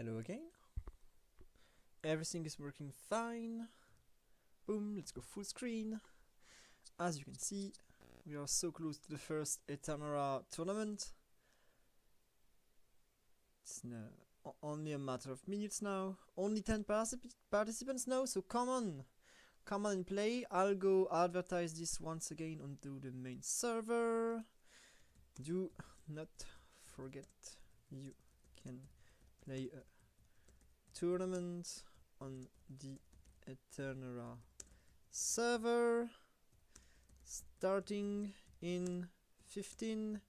Hello again. Everything is working fine. Boom, let's go full screen. As you can see, we are so close to the first Eternara tournament. It's only a matter of minutes now. Only 10 participants now, so come on and play. I'll go advertise this once again onto the main server. Do not forget you can play a tournament on the Eternara server starting in 15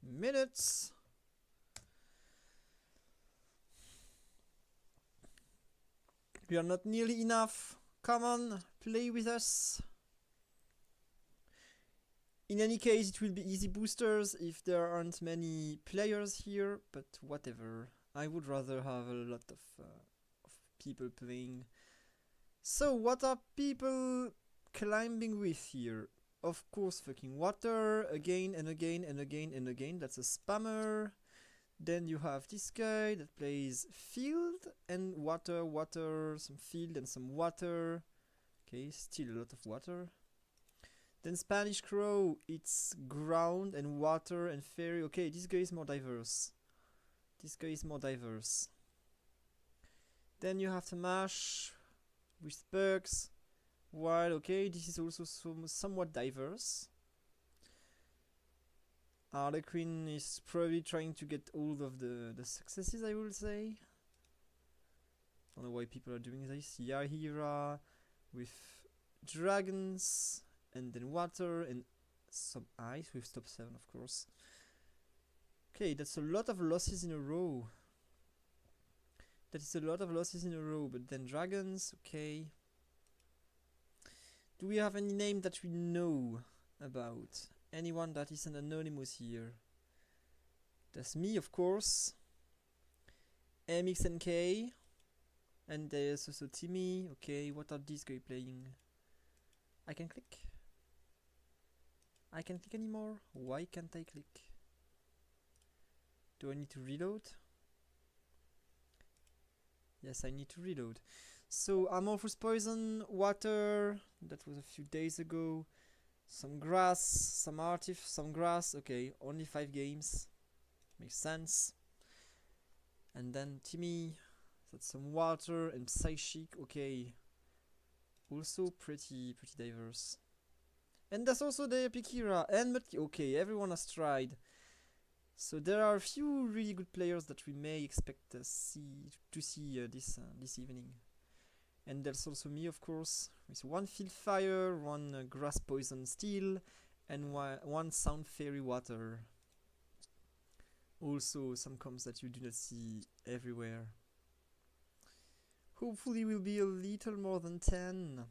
minutes. We are not nearly enough. Come on, play with us. In any case, it will be easy boosters if there aren't many players here, but whatever. I would rather have a lot of people playing. So, what are people climbing with here? Of course, fucking water, again and again and again and again. That's a spammer. Then you have this guy that plays field and water, some field and some water. Okay, still a lot of water. Then Spanish Crow, it's ground and water and fairy. Okay, this guy is more diverse. Then you have the mash with perks. While, okay, this is also somewhat diverse. Harlequin is probably trying to get all of the successes, I will say. I don't know why people are doing this. Yahira with dragons, and then water, and some ice with top 7, of course. Okay, that's a lot of losses in a row. That is a lot of losses in a row, but then dragons, okay. Do we have any name that we know about? Anyone that is an anonymous here? That's me, of course. MXNK. And there's also Timmy. Okay, what are these guys playing? I can click? I can't click anymore? Why can't I click? Do I need to reload? Yes, I need to reload. So, Amorphous Poison, water, that was a few days ago. Some grass, some artif, some grass. Okay, only 5 games. Makes sense. And then Timmy, that's some water and Psychic. Okay, also pretty diverse. And that's also the Epikira and Mutki. Okay, everyone has tried. So there are a few really good players that we may expect to see this evening. And there's also me, of course, with 1 field fire, 1 grass poison steel, and 1 sound fairy water. Also some comps that you do not see everywhere. Hopefully we'll be a little more than 10.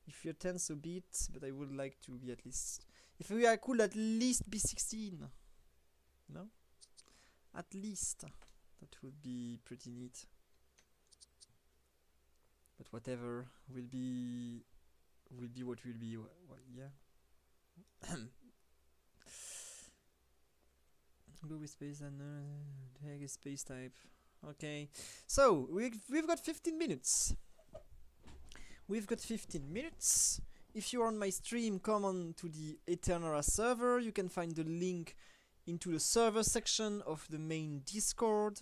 If you're 10, so be it, but I would like to be at least... If we are cool, at least be 16. No? At least. That would be pretty neat. But whatever, will be what will be. Yeah. Go with space and tag is space type. Okay. So we've got 15 minutes. We've got 15 minutes. If you're on my stream, come on to the Eternara server. You can find the link into the server section of the main Discord.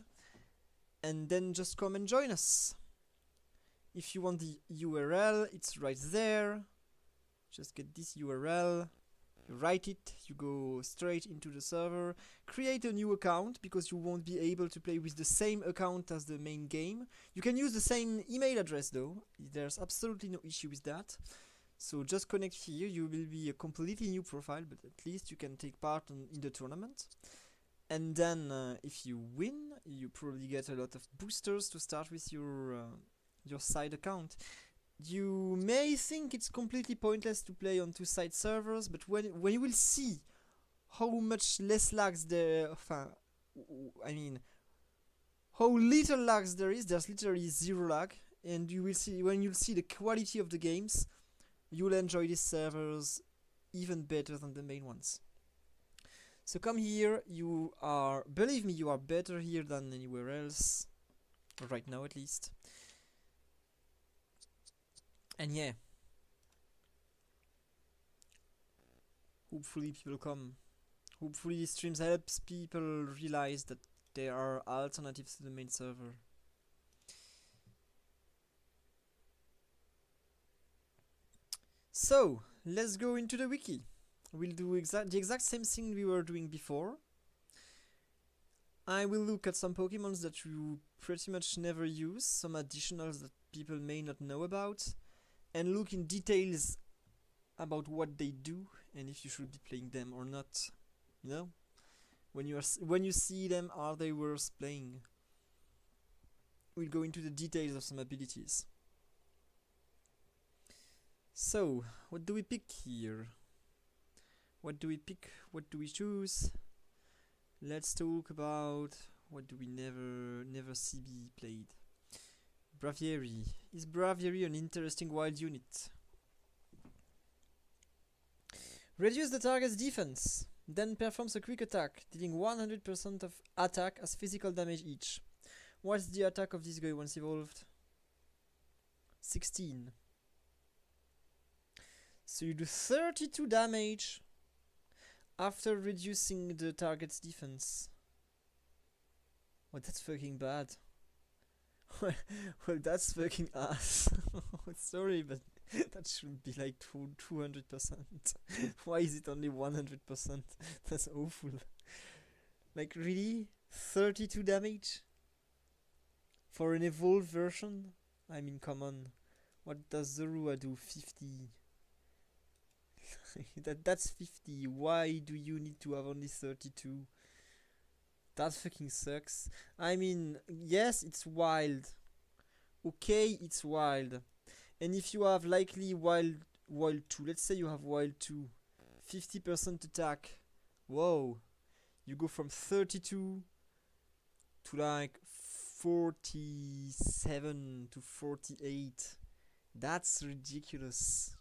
And then just come and join us. If you want the URL, it's right there. Just get this URL. You write it, you go straight into the server. Create a new account, because you won't be able to play with the same account as the main game. You can use the same email address though. There's absolutely no issue with that. So just connect here. You will be a completely new profile, but at least you can take part in the tournament. And then if you win, you probably get a lot of boosters to start with your side account. You may think it's completely pointless to play on 2 side servers, but when you will see how much less lags there, I mean, how little lags there is, there's literally 0 lag, and you will see, when you'll see the quality of the games, you'll enjoy these servers even better than the main ones. So come here, you are, believe me, you are better here than anywhere else. Right now at least. And yeah. Hopefully people come. Hopefully these streams helps people realize that there are alternatives to the main server. So, let's go into the wiki. We'll do the exact same thing we were doing before. I will look at some Pokemons that you pretty much never use, some additionals that people may not know about, and look in details about what they do and if you should be playing them or not. You know, when you see them, are they worth playing? We'll go into the details of some abilities. So, what do we pick here? What do we pick? What do we choose? Let's talk about what do we never see be played. Braviary. Is Braviary an interesting wild unit? Reduce the target's defense, then performs a quick attack, dealing 100% of attack as physical damage each. What's the attack of this guy once evolved? 16. So you do 32 damage after reducing the target's defense. Well, that's fucking bad. Well, that's fucking ass. Sorry, but that should be like 200%. Why is it only 100%? That's awful. Like, really? 32 damage? For an evolved version? I mean, come on. What does Zorua do? 50. That's 50. Why do you need to have only 32? That fucking sucks. I mean, yes, it's wild. Okay, it's wild. And if you have likely wild 2, let's say you have wild 2, 50% attack. Whoa. You go from 32 to like 47 to 48. That's ridiculous.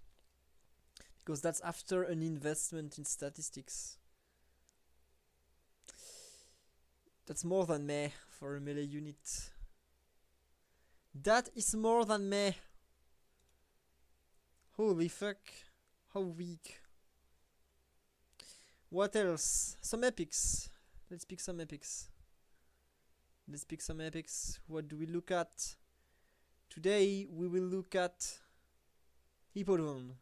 Because that's after an investment in statistics. That's more than meh for a melee unit. That is more than meh. Holy fuck. How weak. What else? Some epics. Let's pick some epics. What do we look at? Today we will look at Hippodon.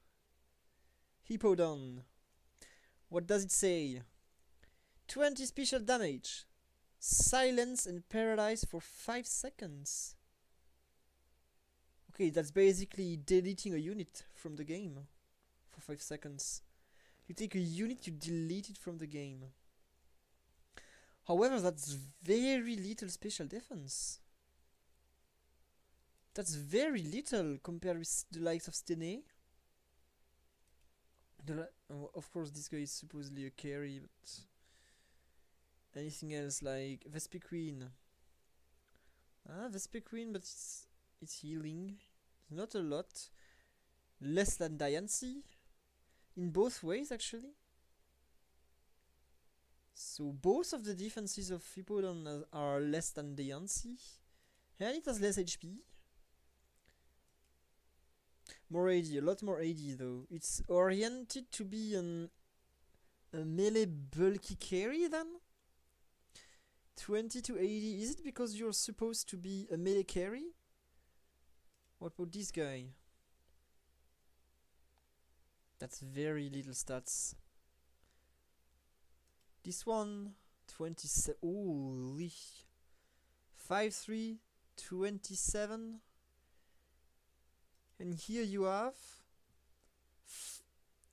What does it say? 20 special damage. Silence and paralyze for 5 seconds. Okay, that's basically deleting a unit from the game for 5 seconds. You take a unit, you delete it from the game. However, that's very little special defense. That's very little compared with the likes of Stene. Of course, this guy is supposedly a carry, but anything else like Vespiquen. Vespiquen, but it's healing. Not a lot. Less than Diancie. In both ways, actually. So both of the defenses of Hippodon are less than Diancie. And it has less HP. More AD, a lot more AD though. It's oriented to be a melee bulky carry then? 20 to 80, is it because you're supposed to be a melee carry? What about this guy? That's very little stats. This one, 27, holy. 5'3", 27. And here you have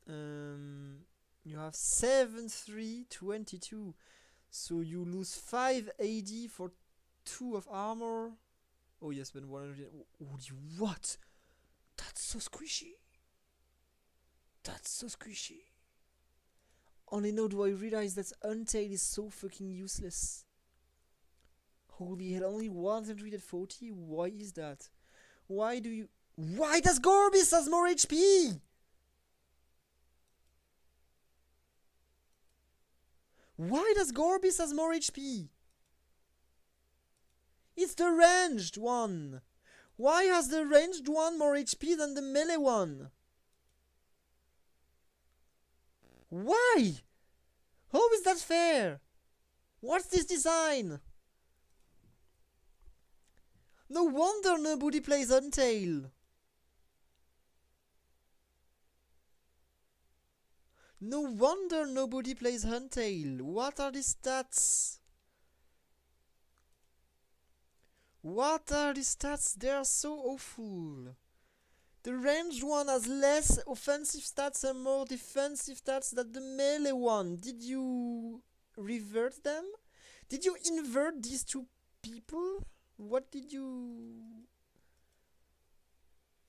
7'3", 22. So you lose 5 AD for 2 of armor. Oh yes, but 100. What? That's so squishy. Only now do I realize that Untail is so fucking useless. Holy hell, only 140? Why is that? Why does Gorbis has more HP? Why does Gorbis has more HP? It's the ranged one. Why has the ranged one more HP than the melee one? Why? How is that fair? What's this design? No wonder nobody plays Untail. No wonder nobody plays Untail. What are these stats? What are these stats? They are so awful. The ranged one has less offensive stats and more defensive stats than the melee one. Did you revert them? Did you invert these two people? What did you...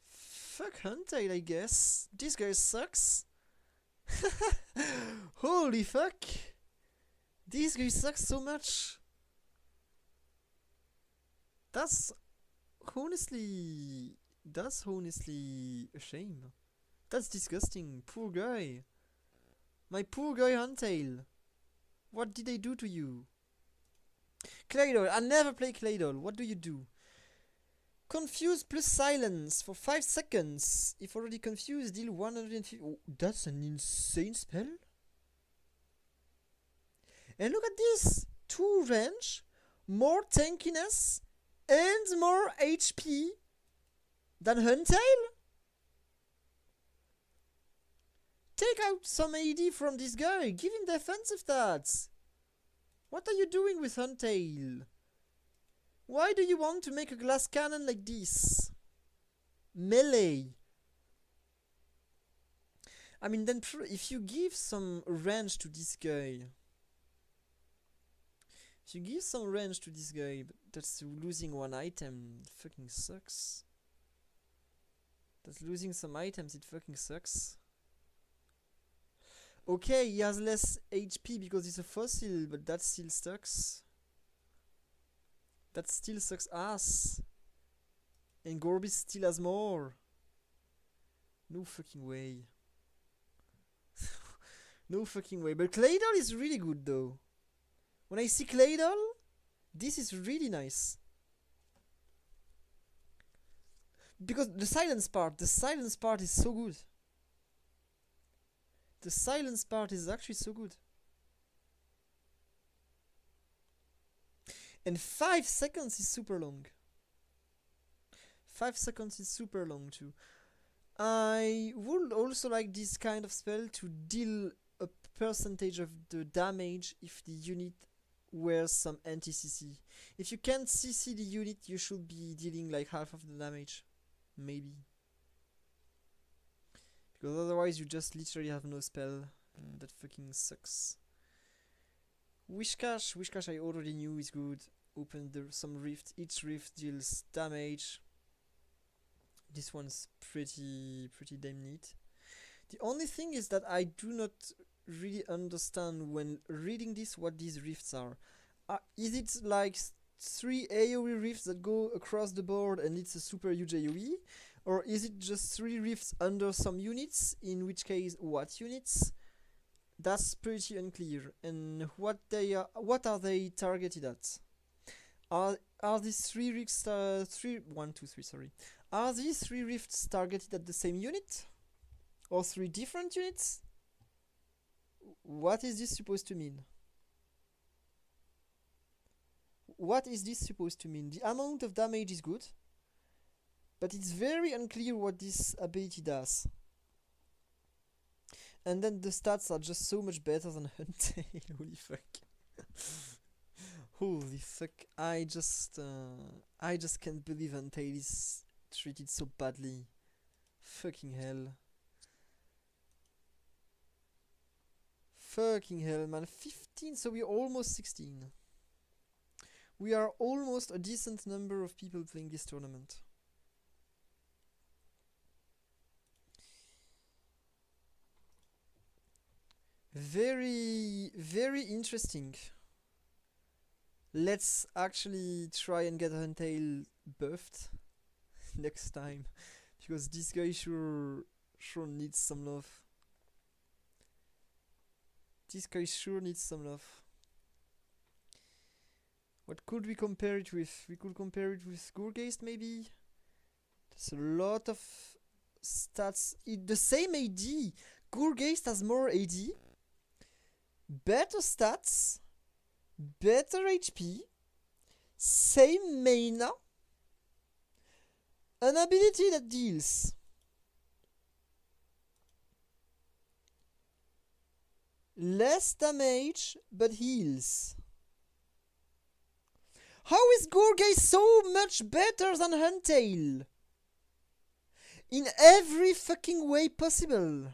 Fuck Untail, I guess. This guy sucks. Holy fuck. This guy sucks so much. That's honestly a shame. That's disgusting. Poor guy. My poor guy Untail. What did I do to you? Claydol. I never play Claydol. What do you do? Confuse plus silence for 5 seconds. If already confused, deal 150. Oh, that's an insane spell. And look at this. 2 range, more tankiness, and more HP than Untail? Take out some AD from this guy. Give him defensive stats. What are you doing with Untail? Why do you want to make a glass cannon like this? Melee. I mean, then if you give some range to this guy... If you give some range to this guy, but that's losing one item, it fucking sucks. That's losing some items, it fucking sucks. Okay, he has less HP because he's a fossil, but that still sucks. That still sucks ass. And Gorbis still has more. No fucking way. No fucking way. But Claydol is really good though. When I see Claydol, this is really nice. Because the silence part is so good. The silence part is actually so good. And 5 seconds is super long. 5 seconds is super long too. I would also like this kind of spell to deal a percentage of the damage if the unit wears some anti-CC. If you can't CC the unit, you should be dealing like half of the damage. Maybe. Because otherwise you just literally have no spell. And that fucking sucks. Wishcash I already knew is good. Open some rift. Each rift deals damage. This one's pretty damn neat. The only thing is that I do not really understand when reading this what these rifts are. Is it like 3 AoE rifts that go across the board and it's a super huge AoE? Or is it just 3 rifts under some units? In which case, what units? That's pretty unclear. And what are they targeted at? Are these 3 rifts Are these 3 rifts targeted at the same unit? Or 3 different units? What is this supposed to mean? What is this supposed to mean? The amount of damage is good, but it's very unclear what this ability does. And then the stats are just so much better than Untail. Holy fuck. Holy fuck. I just can't believe Untail is treated so badly. Fucking hell. Fucking hell, man. 15, so we're almost 16. We are almost a decent number of people playing this tournament. Very interesting. Let's actually try and get Untail buffed next time, because this guy sure needs some love. This guy sure needs some love. What could we compare it with? We could compare it with Gourgeist maybe? There's a lot of stats. The same AD. Gourgeist has more AD. Better stats. Better HP. Same mana. An ability that deals. Less damage, but heals. How is Gourgeist so much better than Huntail? In every fucking way possible.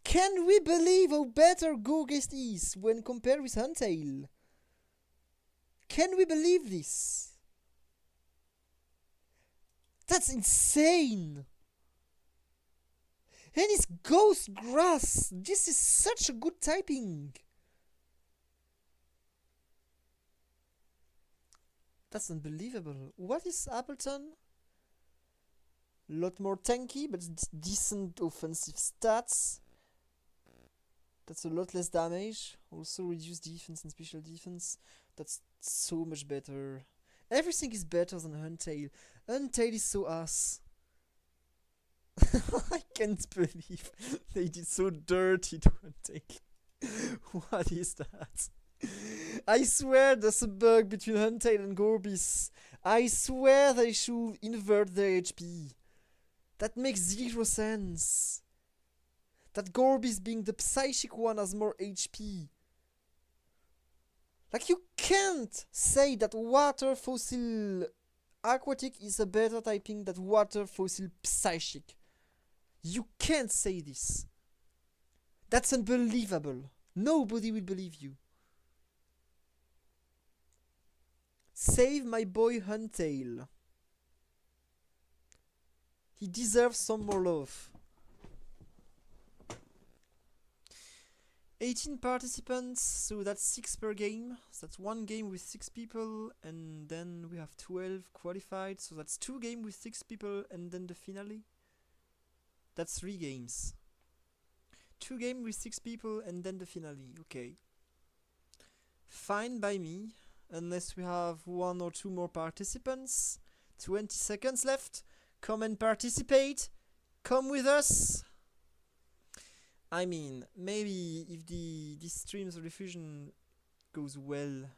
Can we believe how better Gourgeist is when compared with Huntail? Can we believe this? That's insane! And it's Ghost Grass! This is such a good typing! That's unbelievable. What is Appleton? Lot more tanky, but decent offensive stats. That's a lot less damage. Also reduced defense and special defense. That's so much better. Everything is better than Huntail. Huntail is so ass. I can't believe they did so dirty to Huntail. What is that? I swear there's a bug between Huntail and Gorbis. I swear they should invert their HP. That makes zero sense. That Gorbis being the psychic one has more HP. Like, you can't say that water fossil aquatic is a better typing than water fossil psychic. You can't say this. That's unbelievable. Nobody will believe you. Save my boy Huntail. He deserves some more love. 18 participants, so that's 6 per game. So that's 1 game with 6 people, and then we have 12 qualified, so that's 2 games with 6 people, and then the finale. That's 3 games. 2 games with 6 people, and then the finale. Okay. Fine by me, unless we have 1 or 2 more participants. 20 seconds left. Come and participate. Come with us. I mean, maybe if this stream's refusion goes well,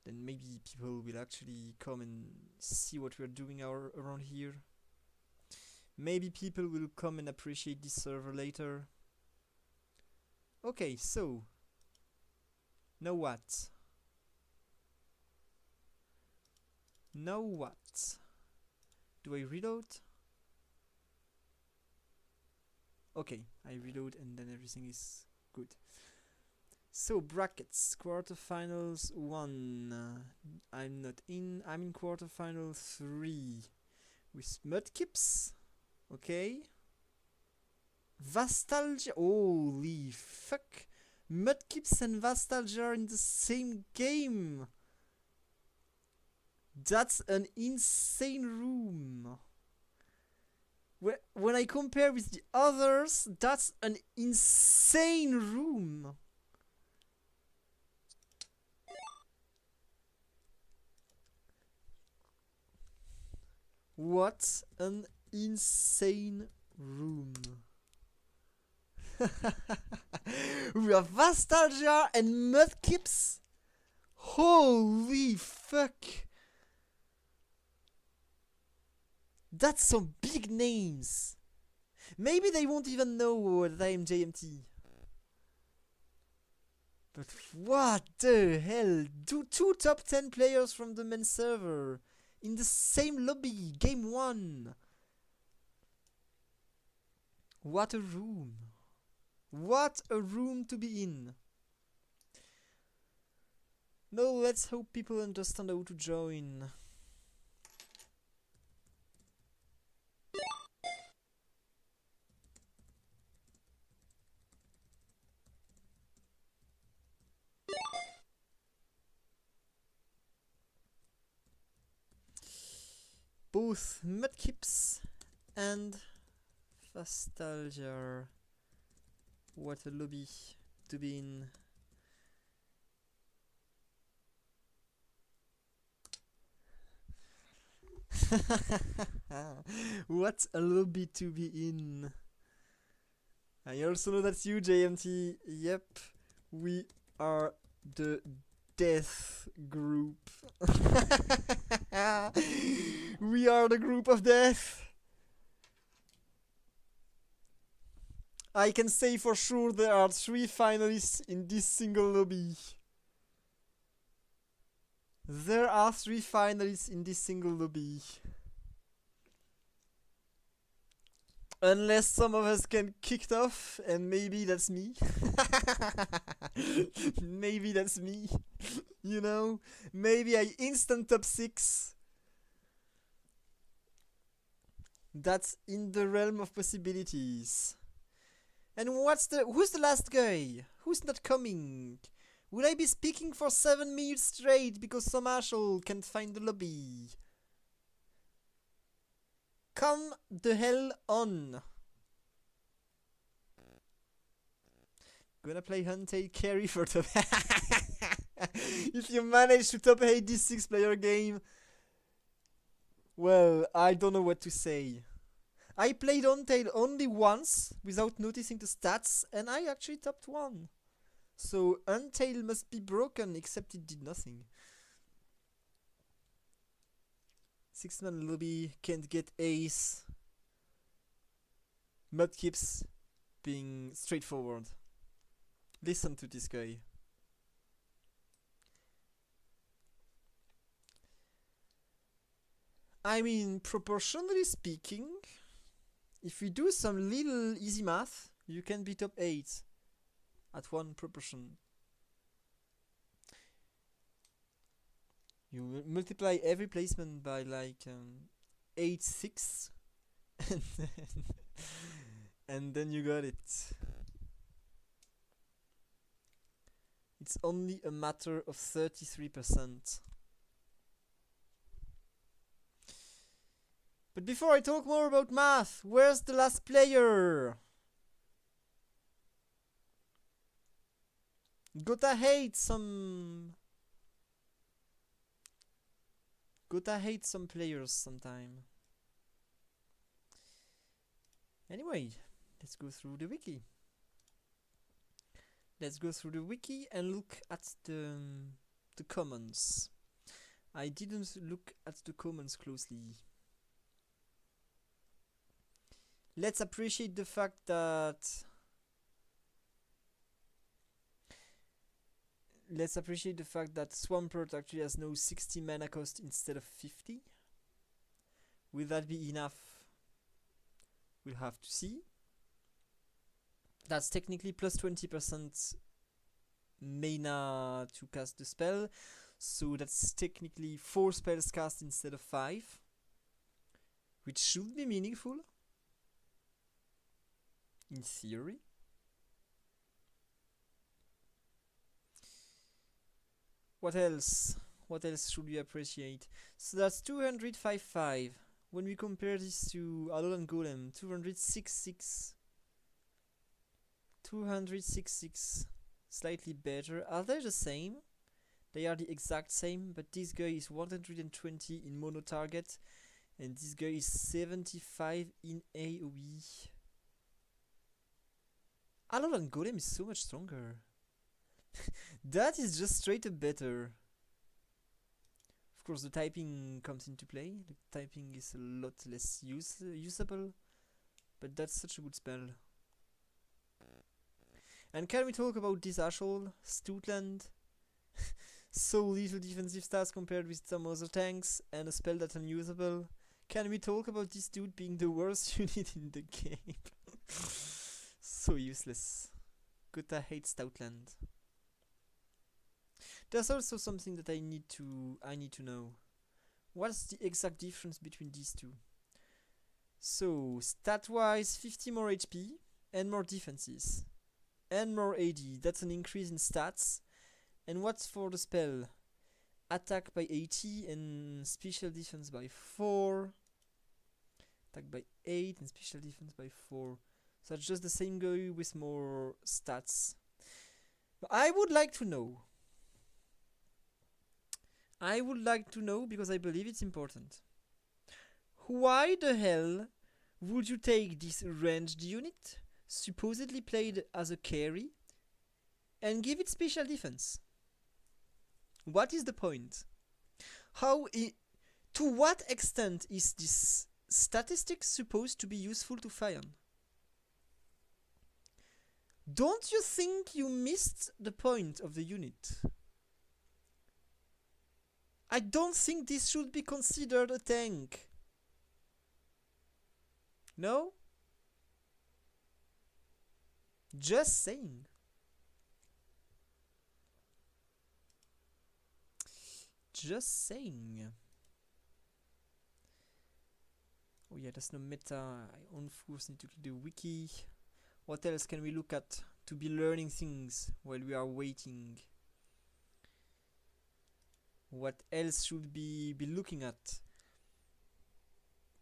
then maybe people will actually come and see what we're doing around here. Maybe people will come and appreciate this server later. Okay, so now what? Now what? Do I reload? Okay, I reload and then everything is good. So, brackets, quarterfinals 1. I'm not in. I'm in quarterfinal 3 with Mudkips. Okay. Vastalgia. Holy fuck. Mudkips and Vastalgia are in the same game. That's an insane room. When I compare with the others, that's an insane room. What an insane room. We have Vastalgia and Mudkips. Holy fuck. That's some big names. Maybe they won't even know that I am JMT. But what the hell? Two top 10 players from the main server in the same lobby, game 1. What a room. What a room to be in. Now let's hope people understand how to join. Both Mudkips and Vastalgia What a lobby to be in. What a lobby to be in. I also know that's you, JMT. Yep, we are the death group. We are the group of death. I can say for sure there are 3 finalists in this single lobby. There are 3 finalists in this single lobby. Unless some of us get kicked off, and maybe that's me. Maybe that's me. You know? Maybe I instant top 6. That's in the realm of possibilities. And who's the last guy? Who's not coming? Will I be speaking for 7 minutes straight because some asshole can't find the lobby? Come the hell on. Gonna play Huntail carry for top. If you manage to top 8 this 6-player game, well, I don't know what to say. I played Huntail only once without noticing the stats, and I actually topped 1. So Huntail must be broken, except it did nothing. 6-man lobby, can't get ace. Mudkips being straightforward. Listen to this guy. I mean, proportionally speaking, if we do some little easy math, you can be top 8 at 1 proportion. You multiply every placement by like 8/6 and then you got it. It's only a matter of 33%. But before I talk more about math, where's the last player? Gotta hate some players sometime. Anyway, let's go through the wiki. Let's go through the wiki and look at the comments. I didn't look at the comments closely. Let's appreciate the fact that Swampert actually has no 60 mana cost instead of 50. Will that be enough? We'll have to see. That's technically plus 20% mana to cast the spell. So that's technically 4 spells cast instead of 5. Which should be meaningful. In theory. What else? What else should we appreciate? So that's 205.5. When we compare this to Alolan Golem, 206.6. 206.6. Slightly better. Are they the same? They are the exact same, but this guy is 120 in mono target, and this guy is 75 in AoE. Alolan Golem is so much stronger. That is just straight up better. Of course, the typing comes into play. The typing is a lot less usable, but that's such a good spell. And can we talk about this asshole, Stoutland? So little defensive stats compared with some other tanks, and a spell that's unusable. Can we talk about this dude being the worst unit in the game? So useless. Gotta hate Stoutland. There's also something that I need to know. What's the exact difference between these two? So, stat-wise, 50 more HP and more defenses. And more AD. That's an increase in stats. And what's for the spell? Attack by 80 and special defense by 4. Attack by 8 and special defense by 4. So that's just the same guy with more stats. But I would like to know. I would like to know because I believe it's important. Why the hell would you take this ranged unit, supposedly played as a carry, and give it special defense? What is the point? To what extent is this statistic supposed to be useful to Fion? Don't you think you missed the point of the unit? I don't think this should be considered a tank. No? Just saying. Just saying. Oh yeah, there's no meta. I of course need to do the wiki. What else can we look at to be learning things while we are waiting? What else should we be looking at?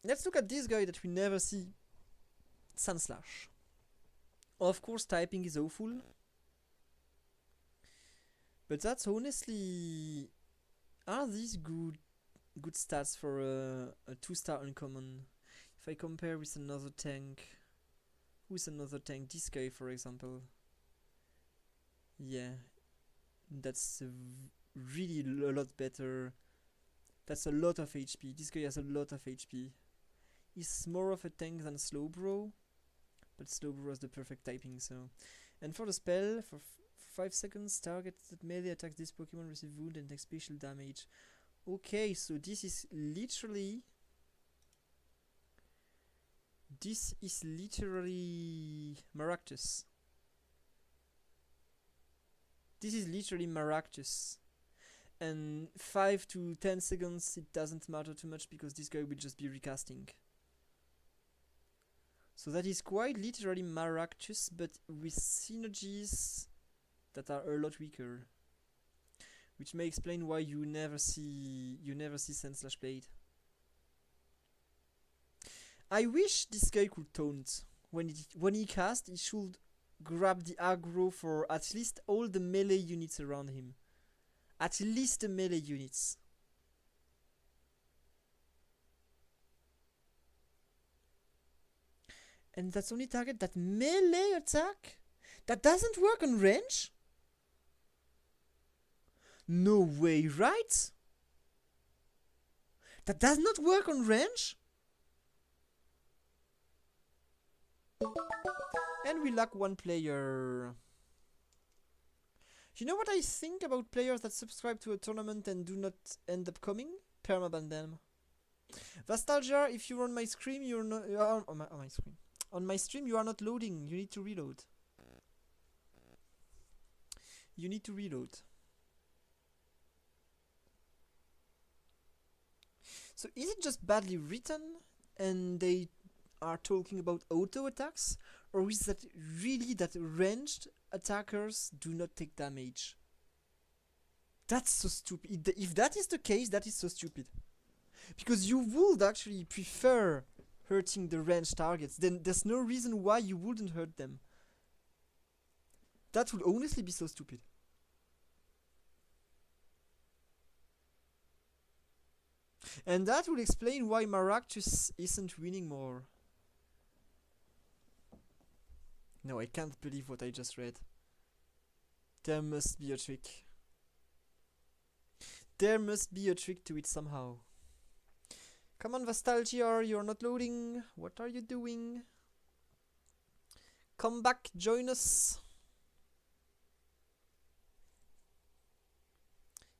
Let's look at this guy that we never see. Sunslash. Of course, typing is awful. But that's honestly... Are these good stats for a 2-star uncommon? If I compare with another tank... Who's another tank? This guy, for example. Yeah. That's really a lot better. That's a lot of HP. This guy has a lot of HP. He's more of a tank than Slowbro. But Slowbro has the perfect typing, so... And for the spell, for 5 seconds, target that melee attacks this Pokemon receive wound and takes special damage. Okay, so this is literally... This is literally Maractus. This is literally Maractus. And 5 to 10 seconds, it doesn't matter too much because this guy will just be recasting. So that is quite literally Maractus, but with synergies that are a lot weaker. Which may explain why you never see Sandslash played. I wish this guy could taunt. When he casts, he should grab the aggro for at least all the melee units around him. At least the melee units. And that's only target that melee attack? That doesn't work on range? No way, right? That does not work on range? And we lack one player. You know what I think about players that subscribe to a tournament and do not end up coming? Permaban them. Vastalgia, if you're on my screen, you're not on my screen. On my stream, you are not loading. You need to reload. You need to reload. So is it just badly written and they are talking about auto attacks, or is that really that ranged attackers do not take damage? That's so stupid. If that is the case, that is so stupid. Because you would actually prefer hurting the ranged targets, then there's no reason why you wouldn't hurt them. That would honestly be so stupid. And that would explain why Maractus isn't winning more. No, I can't believe what I just read. There must be a trick. There must be a trick to it somehow. Come on, Vastalgia, you're not loading. What are you doing? Come back, join us.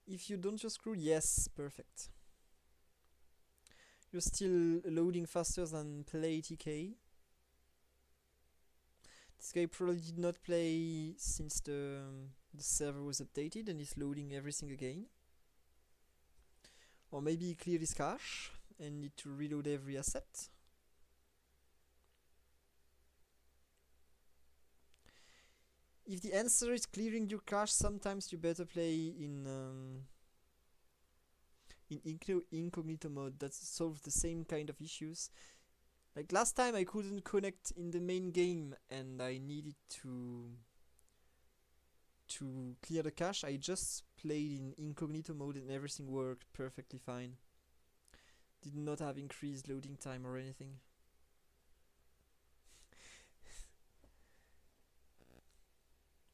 If you don't, you're screwed. Yes, perfect. You're still loading faster than play TK. This guy probably did not play since the server was updated and is loading everything again. Or maybe he cleared his cache and need to reload every asset. If the answer is clearing your cache, sometimes you better play in incognito mode. That solves the same kind of issues. Like last time I couldn't connect in the main game and I needed to clear the cache. I just played in incognito mode and everything worked perfectly fine. Did not have increased loading time or anything.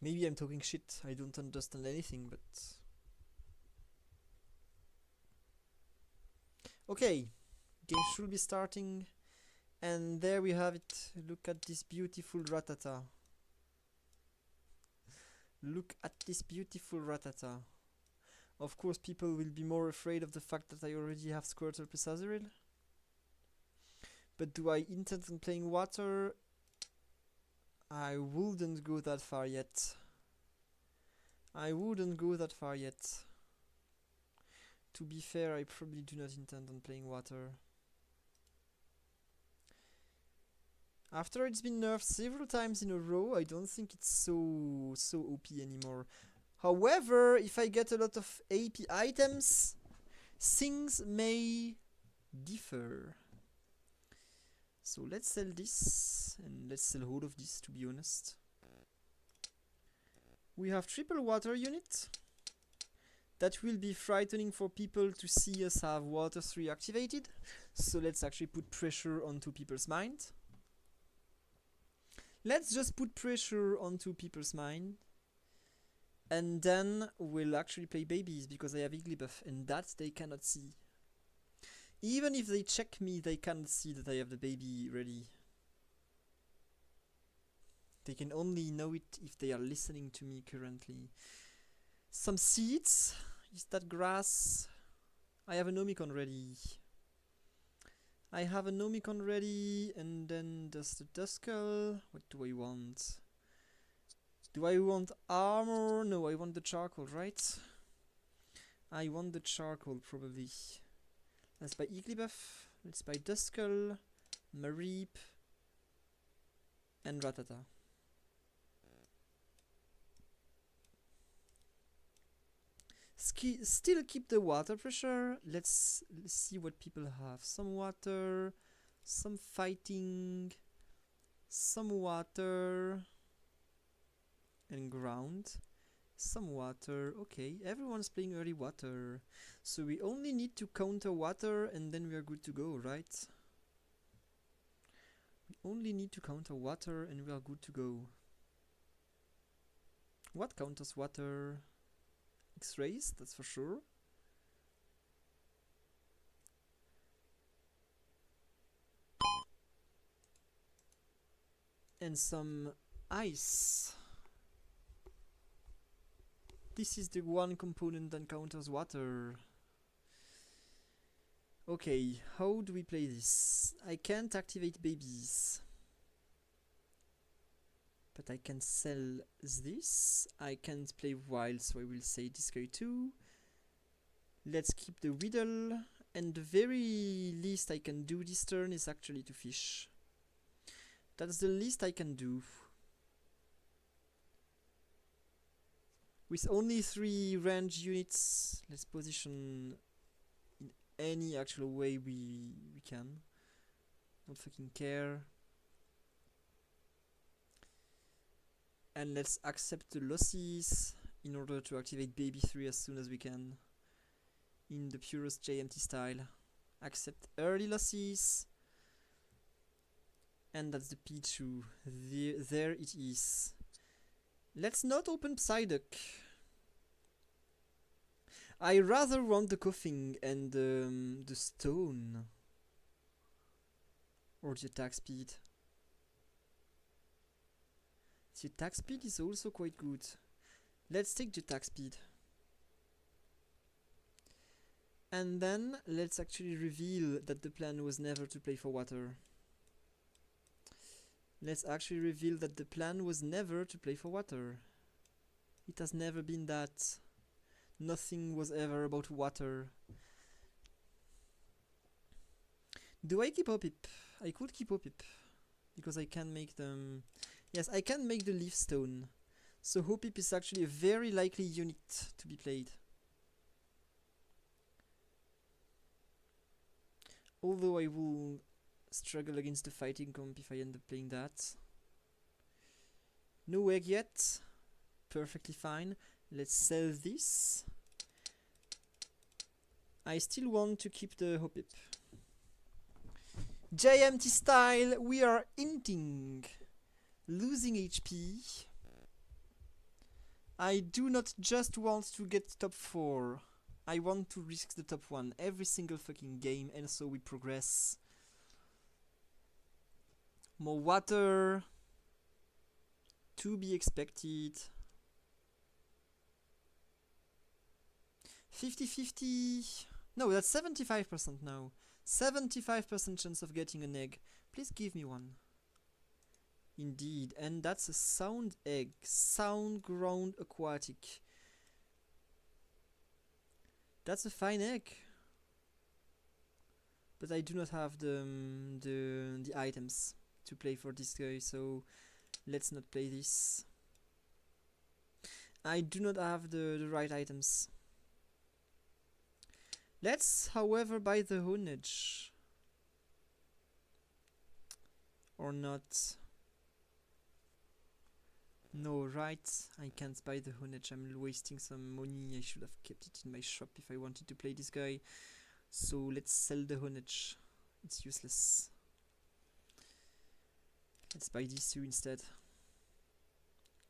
Maybe I'm talking shit, I don't understand anything, but... Okay, game should be starting. And there we have it. Look at this beautiful ratata. Look at this beautiful ratata. Of course, people will be more afraid of the fact that I already have Squirtle plus Azurill. But do I intend on playing water? I wouldn't go that far yet. I wouldn't go that far yet. To be fair, I probably do not intend on playing water. After it's been nerfed several times in a row, I don't think it's so OP anymore. However, if I get a lot of AP items, things may differ. So let's sell this, and let's sell all of this, to be honest. We have triple water unit. That will be frightening for people to see us have water 3 activated. So let's actually put pressure onto people's mind. Let's just put pressure onto people's mind. And then we'll actually play babies because I have Igglybuff and that they cannot see. Even if they check me, they can't see that I have the baby ready. They can only know it if they are listening to me currently. Some seeds. Is that grass? I have a Nomicon ready. I have a Nomicon ready, and then there's the Duskull. What do I want? Do I want armor? No, I want the charcoal, right? I want the charcoal, probably. Let's buy Igglybuff. Let's buy Duskull, Mareep, and Rattata. Still keep the water pressure. Let's see what people have. Some water, some fighting, some water, and ground. Some water. Okay, everyone's playing early water. So we only need to counter water and then we are good to go, right? We only need to counter water and we are good to go. What counters water? X-rays, that's for sure. And some ice. This is the one component that counters water. Okay, how do we play this? I can't activate babies. But I can sell this. I can't play wild, so I will say discard 2. Let's keep the Weedle. And the very least I can do this turn is actually to fish. That's the least I can do. With only 3 range units, let's position in any actual way we can. Don't fucking care. And let's accept the losses in order to activate baby 3 as soon as we can. In the purest JMT style. Accept early losses. And that's the Pichu. There it is. Let's not open Psyduck. I rather want the coughing and the stone. Or the attack speed. The attack speed is also quite good. Let's take the attack speed. And then let's actually reveal that the plan was never to play for water. Let's actually reveal that the plan was never to play for water. It has never been that. Nothing was ever about water. Do I keep Hoppip? I could keep Hoppip. Because I can make them... Yes, I can make the leaf stone. So Hoppip is actually a very likely unit to be played. Although I will struggle against the fighting comp if I end up playing that. No egg yet. Perfectly fine. Let's sell this. I still want to keep the Hopip. JMT style, we are inting. Losing HP. I do not just want to get top 4. I want to risk the top 1 every single fucking game, and so we progress. More water. To be expected. 50-50. No, that's 75% now. 75% chance of getting an egg. Please give me one. Indeed, and that's a sound egg. Sound ground aquatic. That's a fine egg. But I do not have the items to play for this guy, so let's not play this. I do not have the right items. Let's, however, buy the Honage. Or not. No, right? I can't buy the Honage. I'm wasting some money. I should have kept it in my shop if I wanted to play this guy. So let's sell the Honage. It's useless. Let's buy these two instead.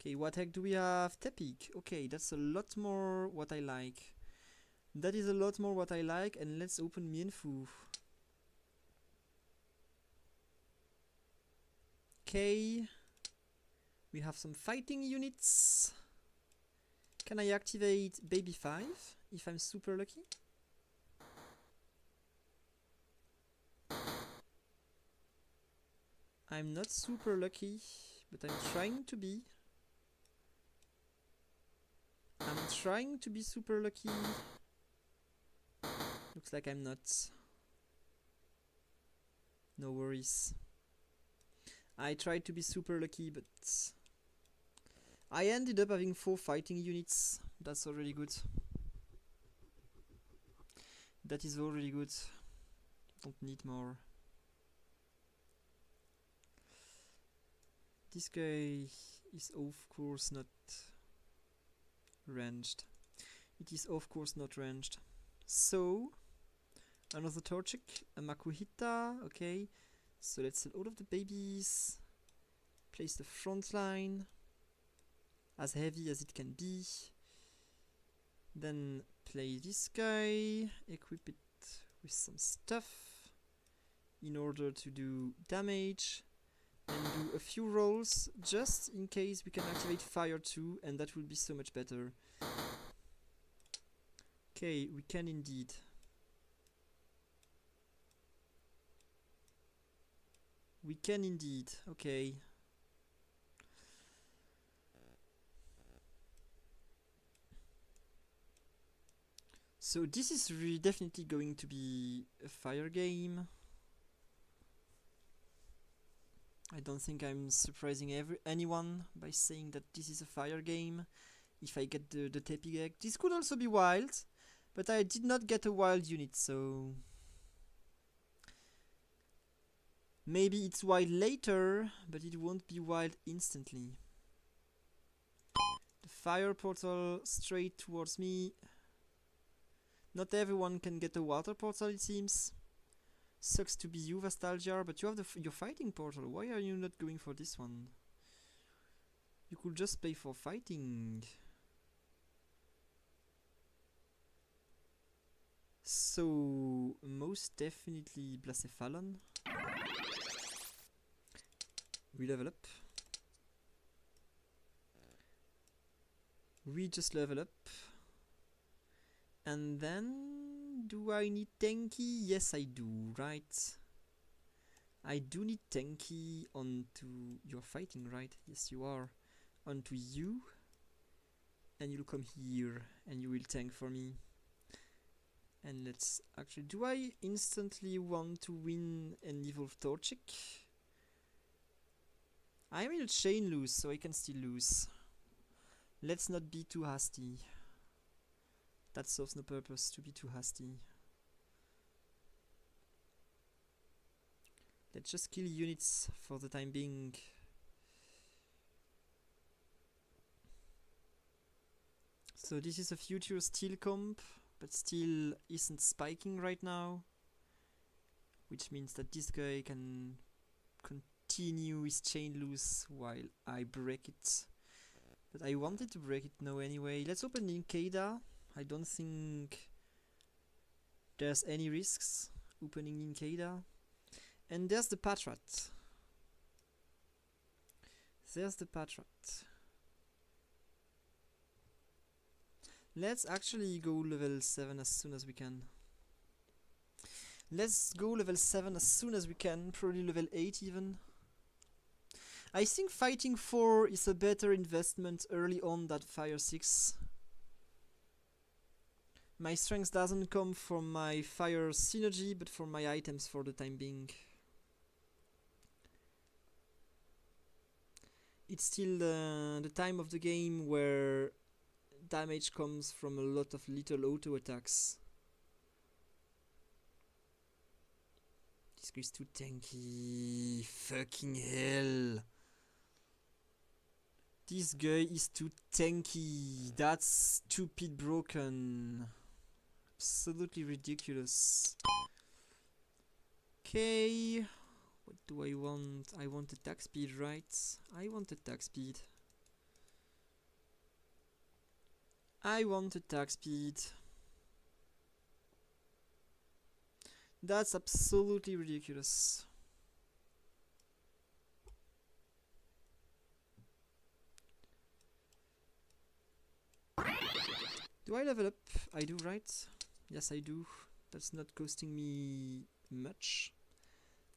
Okay, what heck do we have? Tepig. Okay, that's a lot more what I like. That is a lot more what I like, and let's open Mienfoo. Okay. We have some fighting units. Can I activate Baby 5 if I'm super lucky? I'm not super lucky, but I'm trying to be. I'm trying to be super lucky. Looks like I'm not. No worries. I tried to be super lucky, but I ended up having 4 fighting units. That's already good. That is already good. Don't need more. This guy is of course not ranged. It is of course not ranged. So, another Torchic, a Makuhita, okay. So let's sell all of the babies. Place the front line. As heavy as it can be. Then play this guy. Equip it with some stuff. In order to do damage. And do a few rolls. Just in case we can activate fire too. And that will be so much better. Okay, we can indeed. We can indeed, okay. So this is really definitely going to be a fire game. I don't think I'm surprising anyone by saying that this is a fire game. If I get the Tepig egg. This could also be wild, but I did not get a wild unit, so maybe it's wild later, but it won't be wild instantly. The fire portal straight towards me. Not everyone can get a water portal, it seems. Sucks to be you, Vastaljar, but you have your fighting portal. Why are you not going for this one? You could just play for fighting. So, most definitely Blacephalon. We level up. We just level up. And then, do I need Tenki? Yes, I do, right? I do need Tenki onto... You're fighting, right? Yes, you are. Onto you. And you'll come here, and you will tank for me. And let's actually... Do I instantly want to win an Evolved Torchic? I'm in a chain lose, so I can still lose. Let's not be too hasty. That serves no purpose to be too hasty. Let's just kill units for the time being. So this is a future steel comp, but still isn't spiking right now, which means that this guy can continue his chain loose while I break it. But I wanted to break it now anyway. Let's open Ninkada. I don't think there's any risks opening Ninkada. And there's the Patrat. There's the Patrat. Let's actually go level 7 as soon as we can. Let's go level 7 as soon as we can, probably level 8 even. I think fighting 4 is a better investment early on than fire 6. My strength doesn't come from my fire synergy, but from my items for the time being. It's still the time of the game where damage comes from a lot of little auto attacks. This guy is too tanky. Fucking hell. This guy is too tanky. That's stupid broken. Absolutely ridiculous. Okay. What do I want? I want attack speed, right? I want attack speed. I want attack speed. That's absolutely ridiculous. Do I level up? I do, right? Yes, I do. That's not costing me much.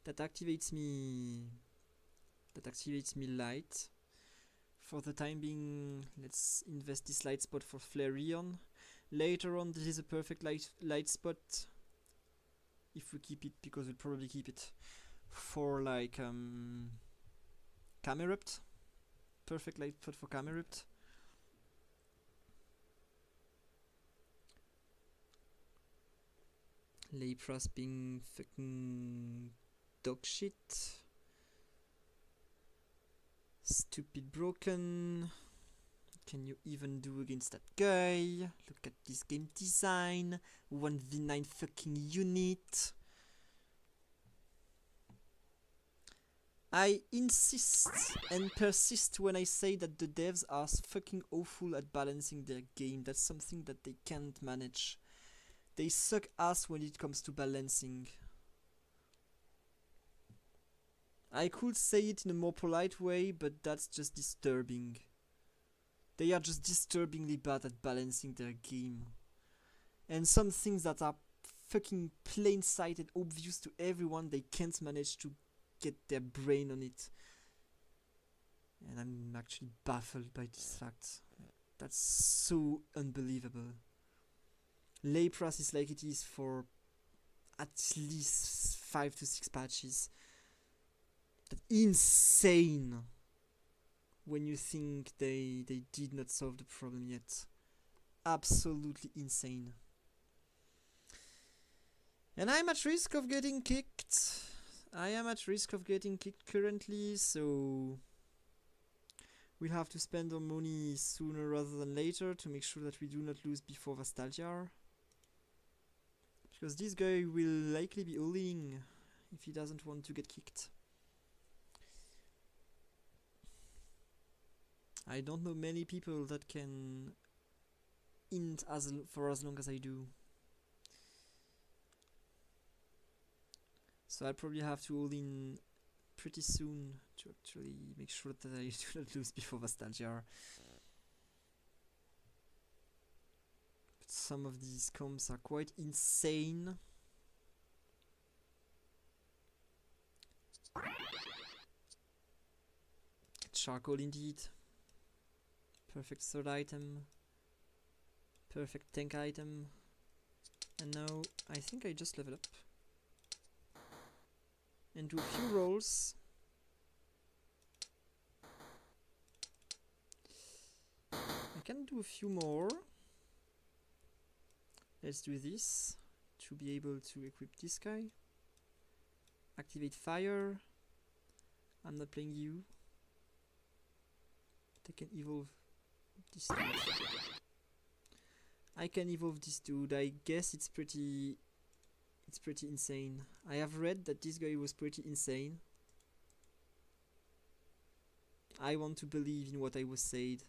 That activates me light. For the time being, let's invest this light spot for Flareon. Later on, this is a perfect light spot. If we keep it, because we'll probably keep it for like Camerupt. Perfect light spot for Camerupt. Lepras being fucking dog shit. Stupid broken. Can you even do against that guy? Look at this game design. 1v9 fucking unit. I insist and persist when I say that the devs are fucking awful at balancing their game. That's something that they can't manage. They suck ass when it comes to balancing. I could say it in a more polite way, but that's just disturbing. They are just disturbingly bad at balancing their game. And some things that are fucking plain sighted, obvious to everyone, they can't manage to get their brain on it. And I'm actually baffled by this fact. That's so unbelievable. Lepras is like it is for at least 5 to 6 patches. That's insane when you think they did not solve the problem yet. Absolutely insane. And I'm at risk of getting kicked. I am at risk of getting kicked currently, so we'll have to spend our money sooner rather than later to make sure that we do not lose before Vastaljar. Because this guy will likely be all-in if he doesn't want to get kicked. I don't know many people that can int for as long as I do. So I'll probably have to all-in pretty soon to actually make sure that I do not lose before Vastaljar. But some of these comps are quite insane. Charcoal indeed. Perfect third item. Perfect tank item. And now I think I just level up. And do a few rolls. I can do a few more. Let's do this to be able to equip this guy. Activate fire. I'm not playing you. They can evolve this dude. I can evolve this dude. I guess it's pretty insane. I have read that this guy was pretty insane. I want to believe in what I was said.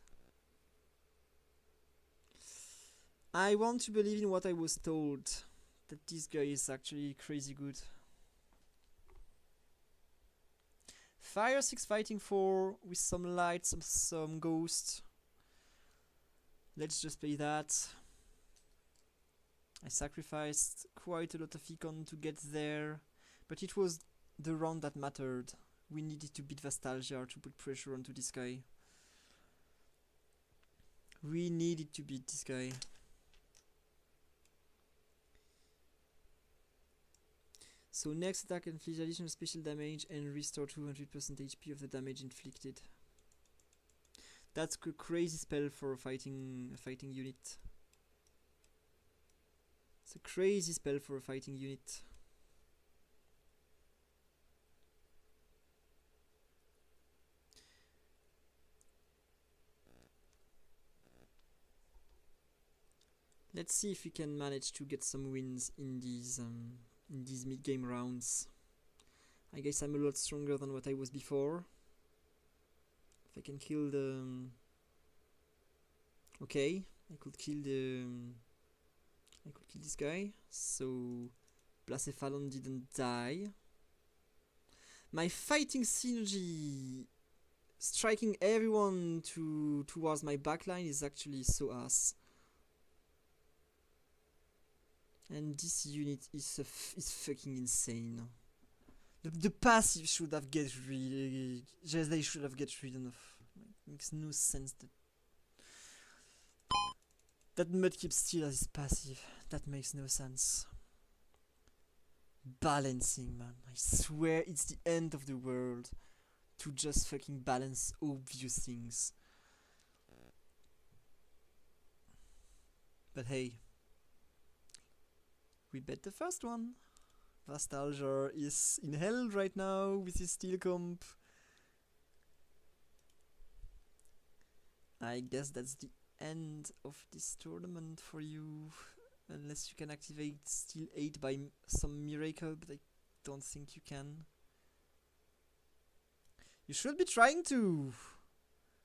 I want to believe in what I was told. That this guy is actually crazy good. Fire 6 fighting 4 with some light, some ghost. Let's just play that. I sacrificed quite a lot of econ to get there, but it was the round that mattered. We needed to beat Vastalgia to put pressure onto this guy. We needed to beat this guy. So next attack inflicts additional special damage and restore 200% HP of the damage inflicted. That's a crazy spell for a fighting unit. It's a crazy spell for a fighting unit. Let's see if we can manage to get some wins in these mid-game rounds. I guess I'm a lot stronger than what I was before. If I can kill the... okay, I could kill this guy. So Blacephalon didn't die. My fighting synergy striking everyone towards my backline is actually so ass. And this unit is fucking insane. The passive should have get rid. They should have get rid of. It makes no sense that Mudkip still has his passive. That makes no sense. Balancing, man. I swear it's the end of the world to just fucking balance obvious things. But hey. We bet the first one. Vastalgia is in hell right now with his steel comp. I guess that's the end of this tournament for you. Unless you can activate Steel 8 by some miracle, but I don't think you can. You should be trying to.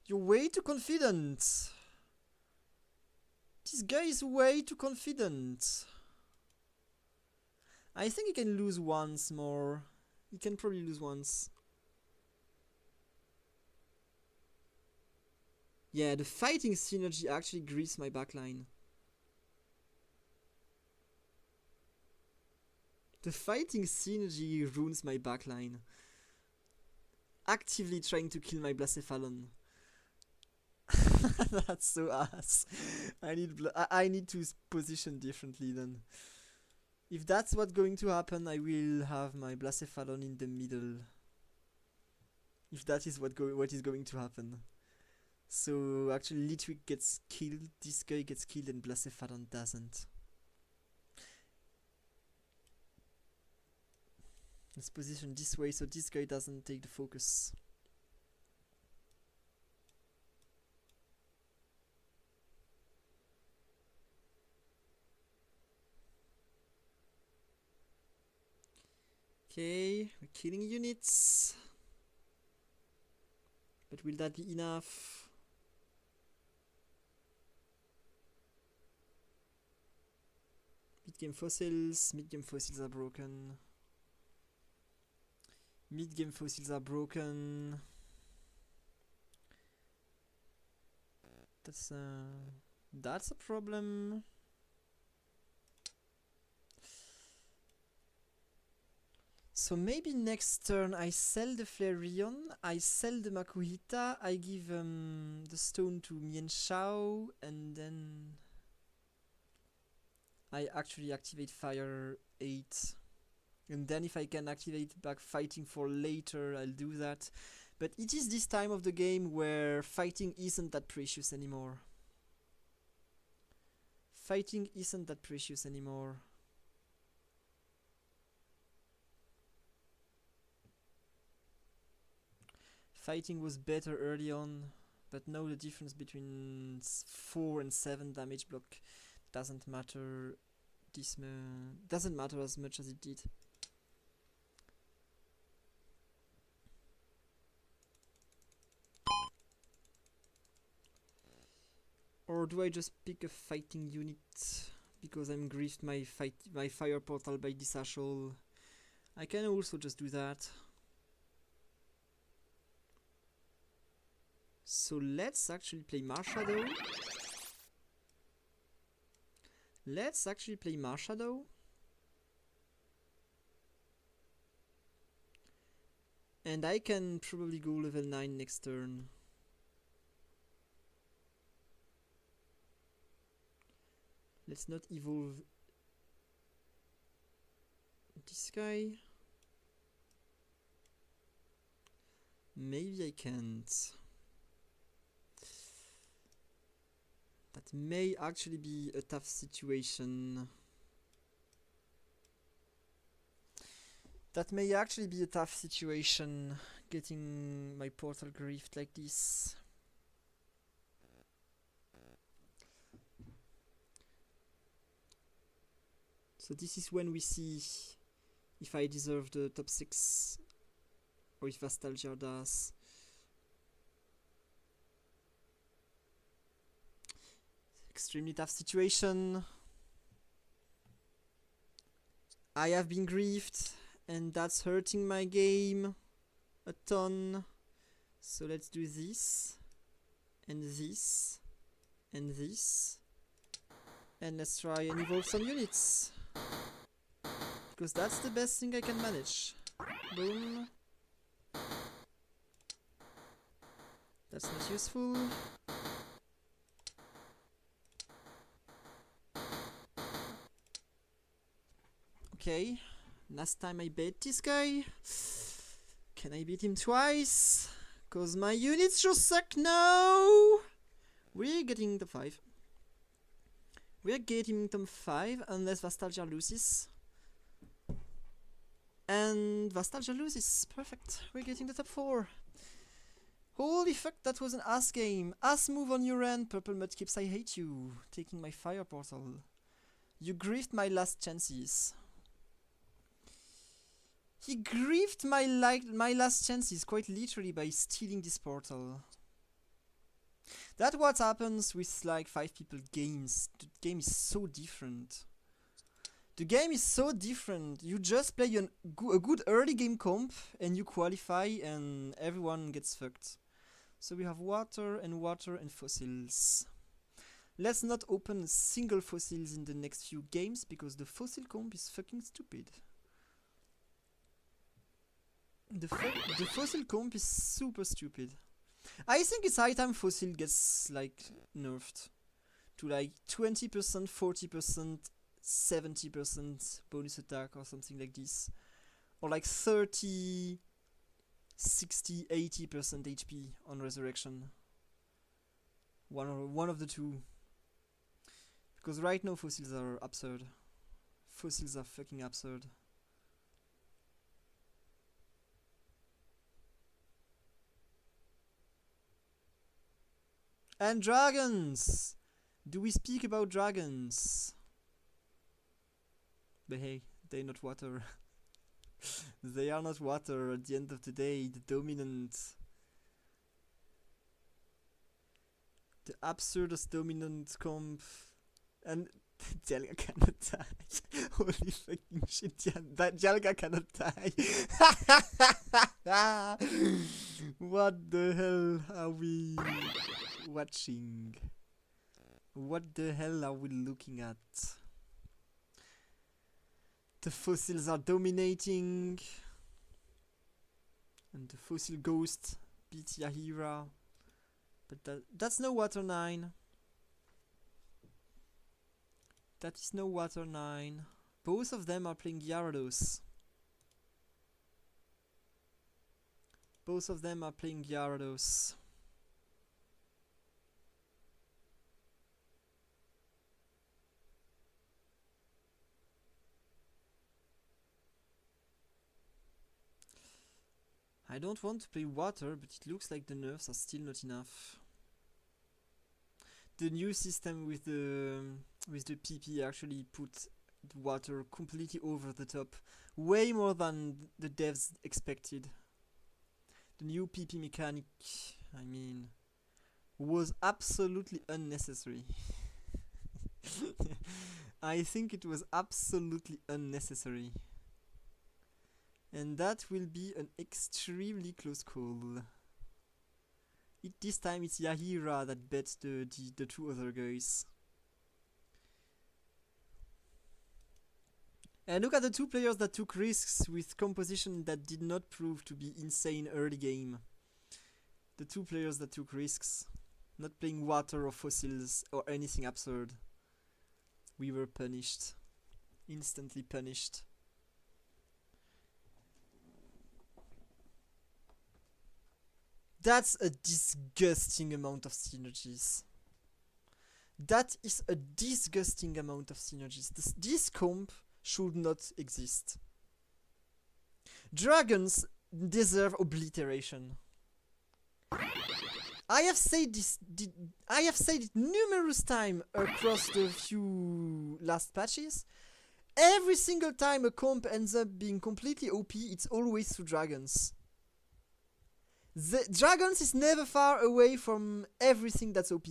You're way too confident. This guy is way too confident. I think he can lose once more. He can probably lose once. Yeah, the fighting synergy actually greased my backline. The fighting synergy ruins my backline. Actively trying to kill my Blacephalon. That's so ass. I need to position differently then. If that's what's going to happen, I will have my Blacephalon in the middle. If that is what is going to happen. So actually Litwick gets killed, this guy gets killed and Blacephalon doesn't. Let's position this way so this guy doesn't take the focus. Okay, we're killing units. But will that be enough? Mid-game fossils. Mid-game fossils are broken. Mid-game fossils are broken. That's a problem. So maybe next turn I sell the Flareon, I sell the Makuhita, I give the stone to Mian Shao, and then I actually activate Fire 8. And then if I can activate back fighting for later, I'll do that. But it is this time of the game where fighting isn't that precious anymore. Fighting isn't that precious anymore. Fighting was better early on, but now the difference between 4 and 7 damage block doesn't matter. Doesn't matter as much as it did. Or do I just pick a fighting unit because I'm griefed my fire portal by Disashol? I can also just do that. So let's actually play Marshadow. Let's actually play Marshadow. And I can probably go level 9 next turn. Let's not evolve this guy. Maybe I can't. That may actually be a tough situation. That may actually be a tough situation, getting my portal griefed like this. So this is when we see if I deserve the top 6 or if Vastaljar does. Extremely tough situation. I have been griefed and that's hurting my game a ton. So let's do this and this and this. And let's try and evolve some units. Because that's the best thing I can manage. Boom. That's not useful. Okay. Last time I beat this guy. Can I beat him twice? Cause my units just suck now. We're getting top 5. We're getting top 5 unless Vastaljar loses. And Vastaljar loses. Perfect. We're getting the top 4. Holy fuck, that was an ass game. Ass move on your end, Purple Mudkips, I hate you. Taking my fire portal. You griefed my last chances. He griefed my last chances quite literally by stealing this portal. That's what happens with like 5 people games. The game is so different. The game is so different. You just play a good early game comp and you qualify and everyone gets fucked. So we have water and fossils. Let's not open single fossils in the next few games because the fossil comp is fucking stupid. The fossil comp is super stupid. I think it's high time fossil gets like nerfed to like 20%, 40%, 70% bonus attack or something like this, or like 30, 60, 80% HP on resurrection. One of the two. Because right now fossils are absurd. Fossils are fucking absurd. And dragons! Do we speak about dragons? But hey, they're not water. They are not water at the end of the day. The dominant... The absurdest dominant comp. And Jelga cannot die. Holy fucking shit, Jelga cannot die. What the hell are we watching? What the hell are we looking at? The fossils are dominating. And the fossil ghost beats Yahira. But that's no water 9. That is no water 9. Both of them are playing Gyarados. Both of them are playing Gyarados. I don't want to play water, but it looks like the nerfs are still not enough. The new system with the PP actually put water completely over the top, way more than the devs expected. The new PP mechanic, I mean, was absolutely unnecessary. I think it was absolutely unnecessary. And that will be an extremely close call. This time it's Yahira that bets the two other guys. And look at the two players that took risks with composition that did not prove to be insane early game. The two players that took risks, not playing water or fossils or anything absurd. We were punished. Instantly punished. That's a disgusting amount of synergies. That is a disgusting amount of synergies. This comp should not exist. Dragons deserve obliteration. I have said this. I have said it numerous times across the few last patches. Every single time a comp ends up being completely OP, it's always through dragons. The dragons is never far away from everything that's OP.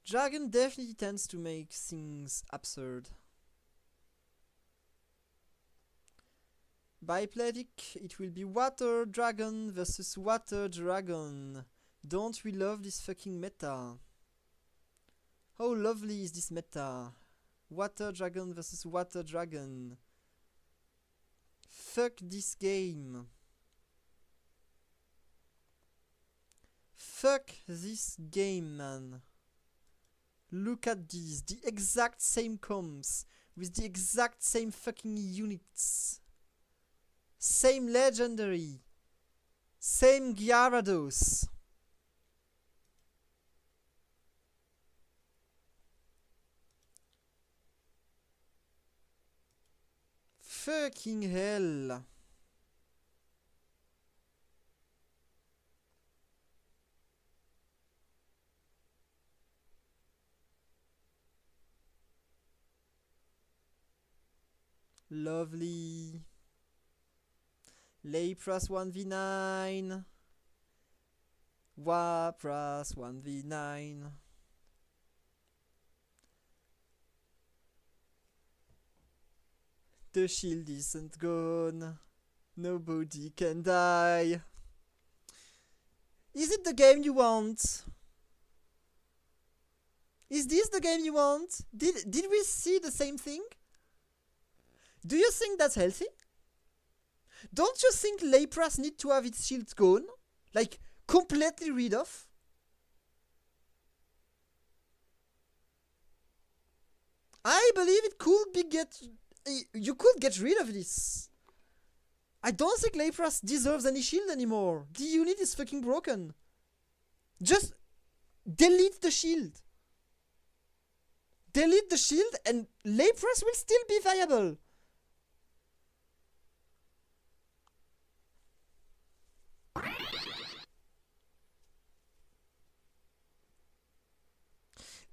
Dragon definitely tends to make things absurd. Bipletic, it will be water dragon versus water dragon. Don't we love this fucking meta? How lovely is this meta? Water dragon versus water dragon. Fuck this game. Fuck this game, man. Look at these. The exact same comps. With the exact same fucking units. Same legendary. Same Gyarados. Fucking hell. Lovely. Lapras 1v9. Wapras 1v9. The shield isn't gone. Nobody can die. Is it the game you want? Is this the game you want? Did we see the same thing? Do you think that's healthy? Don't you think Lapras need to have its shield gone? Like, completely rid of? I believe it could be you could get rid of this. I don't think Lapras deserves any shield anymore. The unit is fucking broken. Just delete the shield. Delete the shield and Lapras will still be viable.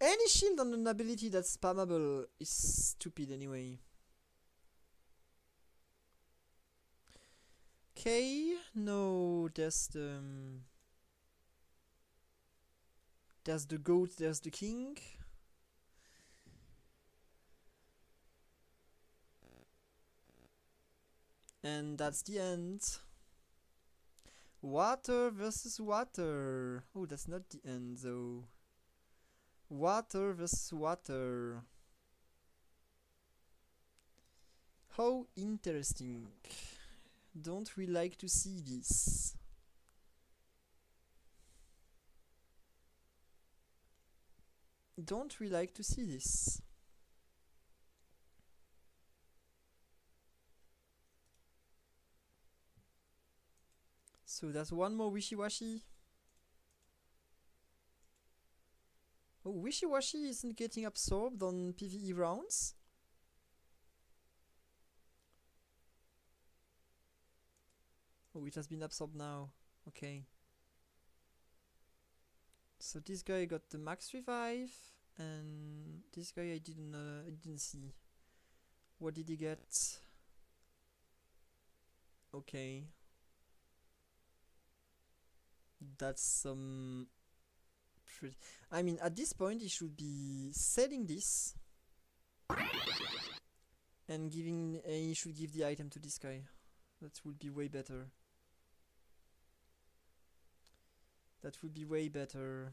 Any shield on an ability that's spammable is stupid anyway. Okay, no, there's the goat, there's the king. And that's the end. Water versus water. Oh, that's not the end though. Water versus water. How interesting. Don't we like to see this? Don't we like to see this? So that's one more wishy-washy. Oh, Wishy-Washy isn't getting absorbed on PvE rounds? Oh, it has been absorbed now. Okay. So this guy got the max revive, and this guy I didn't see. What did he get? Okay. That's some pretty. I mean, at this point, he should be selling this and giving. He should give the item to this guy. That would be way better. That would be way better.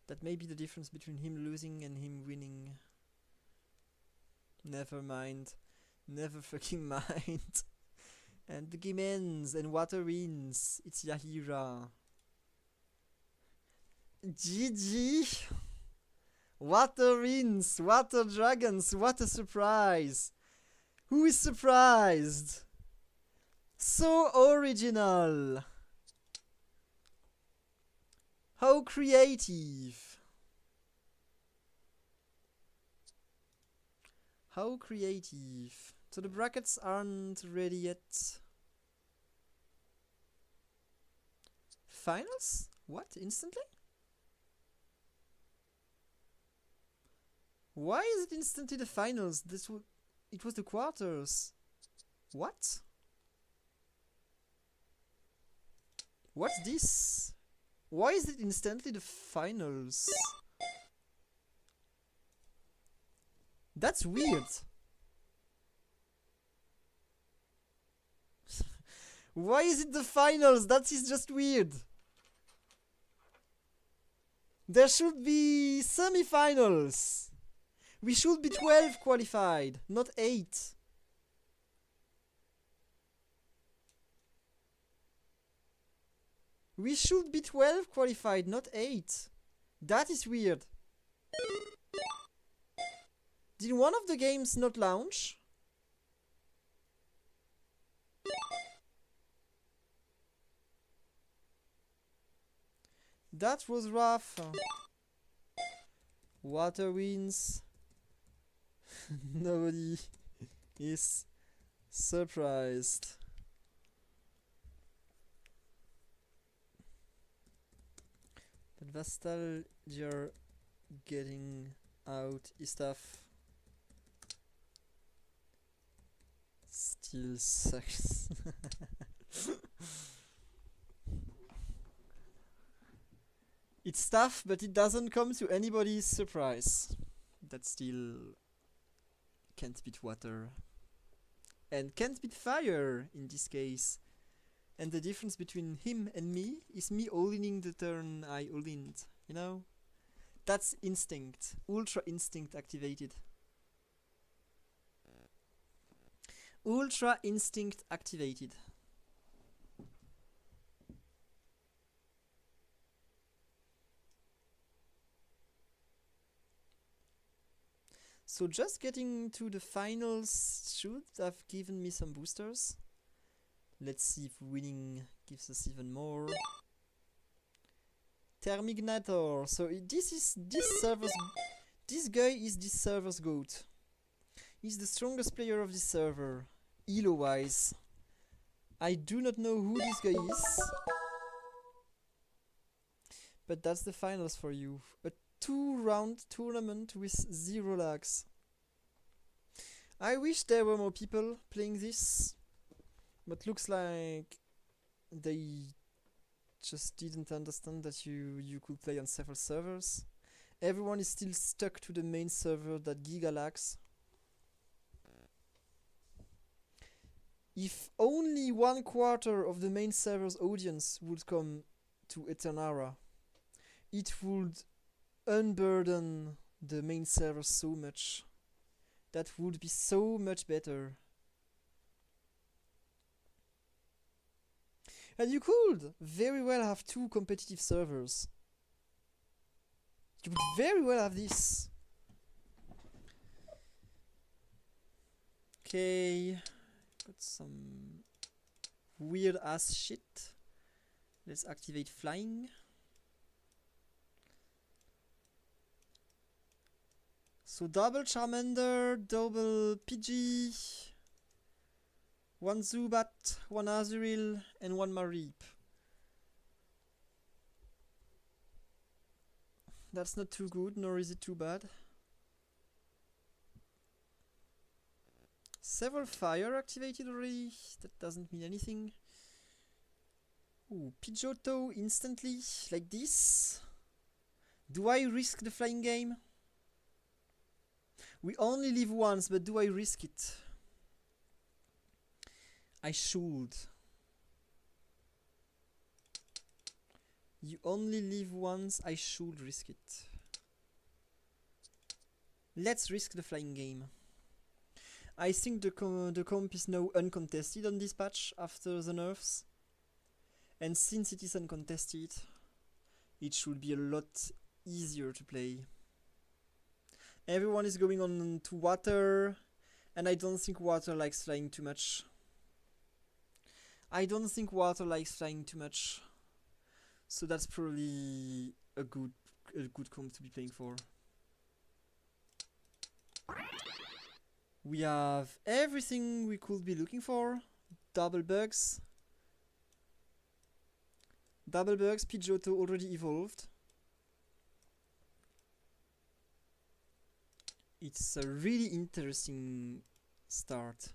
That may be the difference between him losing and him winning. Never mind. Never fucking mind. And the game ends and water wins. It's Yahira. GG! Water wins! Water dragons! What a surprise! Who is surprised? So original! How creative! How creative! So the brackets aren't ready yet. Finals? What? Instantly? Why is it instantly the finals? It was the quarters. What? What's this? Why is it instantly the finals? That's weird. Why is it the finals? That is just weird. There should be semi-finals. We should be 12 qualified, not 8. We should be 12 qualified, not 8. That is weird. Did one of the games not launch? That was rough. Water wins. Nobody is surprised. But Vastal, you're getting out stuff. Still sucks. It's tough, but it doesn't come to anybody's surprise. That still can't beat water. And can't beat fire in this case. And the difference between him and me is me all-inning the turn I all-inned, you know? That's instinct. Ultra instinct activated. Ultra instinct activated. So just getting to the finals should have given me some boosters. Let's see if winning gives us even more. Termignator. So this guy is this server's GOAT. He's the strongest player of this server, elo wise. I do not know who this guy is, but that's the finals for you. A 2-round tournament with 0 lags. I wish there were more people playing this, but looks like they just didn't understand that you could play on several servers. Everyone is still stuck to the main server that giga lags. If only 1/4 of the main server's audience would come to Eternara, it would unburden the main server so much. That would be so much better. And you could very well have 2 competitive servers. You could very well have this. Okay, got some weird ass shit. Let's activate flying. So double Charmander, double Pidgey, one Zubat, one Azurill, and one Mareep. That's not too good, nor is it too bad. Several fire activated already. That doesn't mean anything. Ooh, Pidgeotto instantly, like this. Do I risk the flying game? We only live once, but do I risk it? I should. You only live once, I should risk it. Let's risk the flying game. I think the comp is now uncontested on this patch after the nerfs. And since it is uncontested, it should be a lot easier to play. Everyone is going on to water, and I don't think water likes flying too much. So that's probably a good comp to be playing for. We have everything we could be looking for. Double bugs. Pidgeotto already evolved. It's a really interesting start.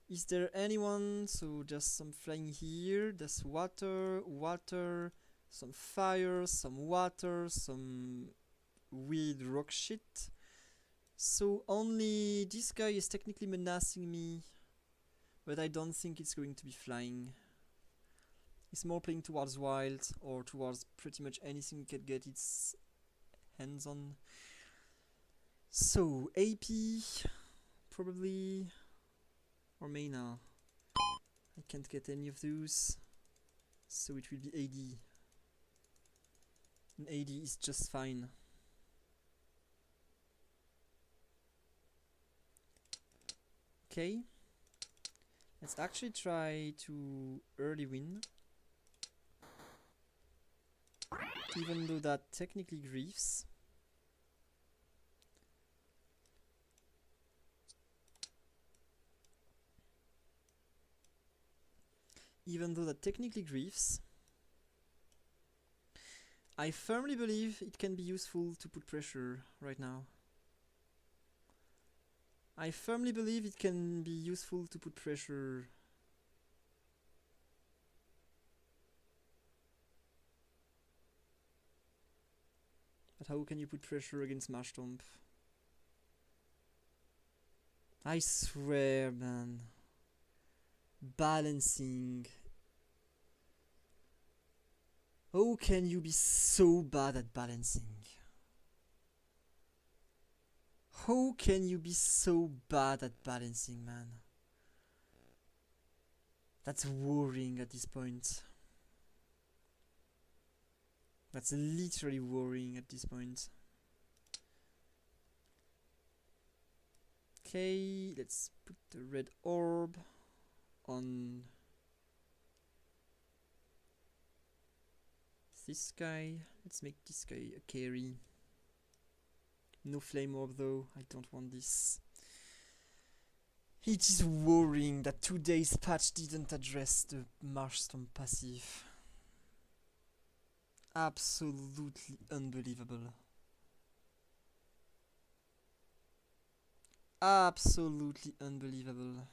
Is there anyone? So just some flying here. There's water, some fire, some water, some weird rock shit. So only this guy is technically menacing me, but I don't think it's going to be flying. It's more playing towards wild or towards pretty much anything it can get its hands on. So AP probably, or mana. I can't get any of those, so it will be AD. And AD is just fine. Okay, let's actually try to early win, even though that technically griefs. I firmly believe it can be useful to put pressure right now. But how can you put pressure against Marshtomp? I swear, man. Balancing. How can you be so bad at balancing? How can you be so bad at balancing, man? That's worrying at this point. That's literally worrying at this point. Okay, let's put the red orb on this guy. Let's make this guy a carry. No flame orb though, I don't want this. It is worrying that today's patch didn't address the Marshtomp passive. Absolutely unbelievable. Absolutely unbelievable.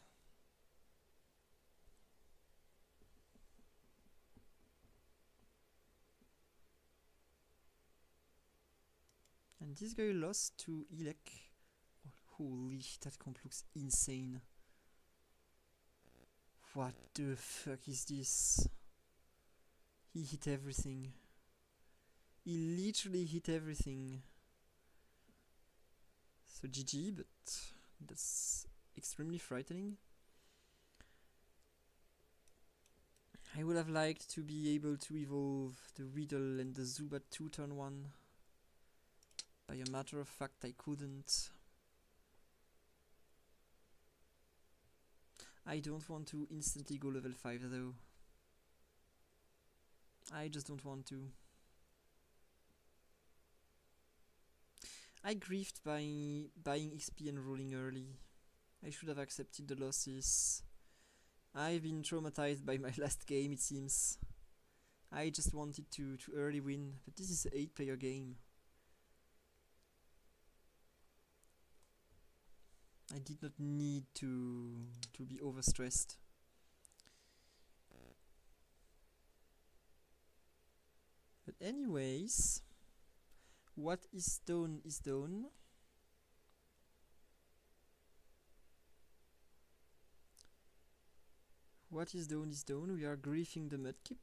And this guy lost to Elec. Holy, that comp looks insane. What the fuck is this? He hit everything. He literally hit everything. So GG, but that's extremely frightening. I would have liked to be able to evolve the Riddle and the Zubat 2 turn 1. By a matter of fact, I couldn't. I don't want to instantly go level 5 though. I just don't want to. I griefed by buying XP and rolling early. I should have accepted the losses. I've been traumatized by my last game, it seems. I just wanted to early win, but this is an 8-player game. I did not need to be overstressed. But anyways, what is done is done. What is done is done. We are griefing the mudkip.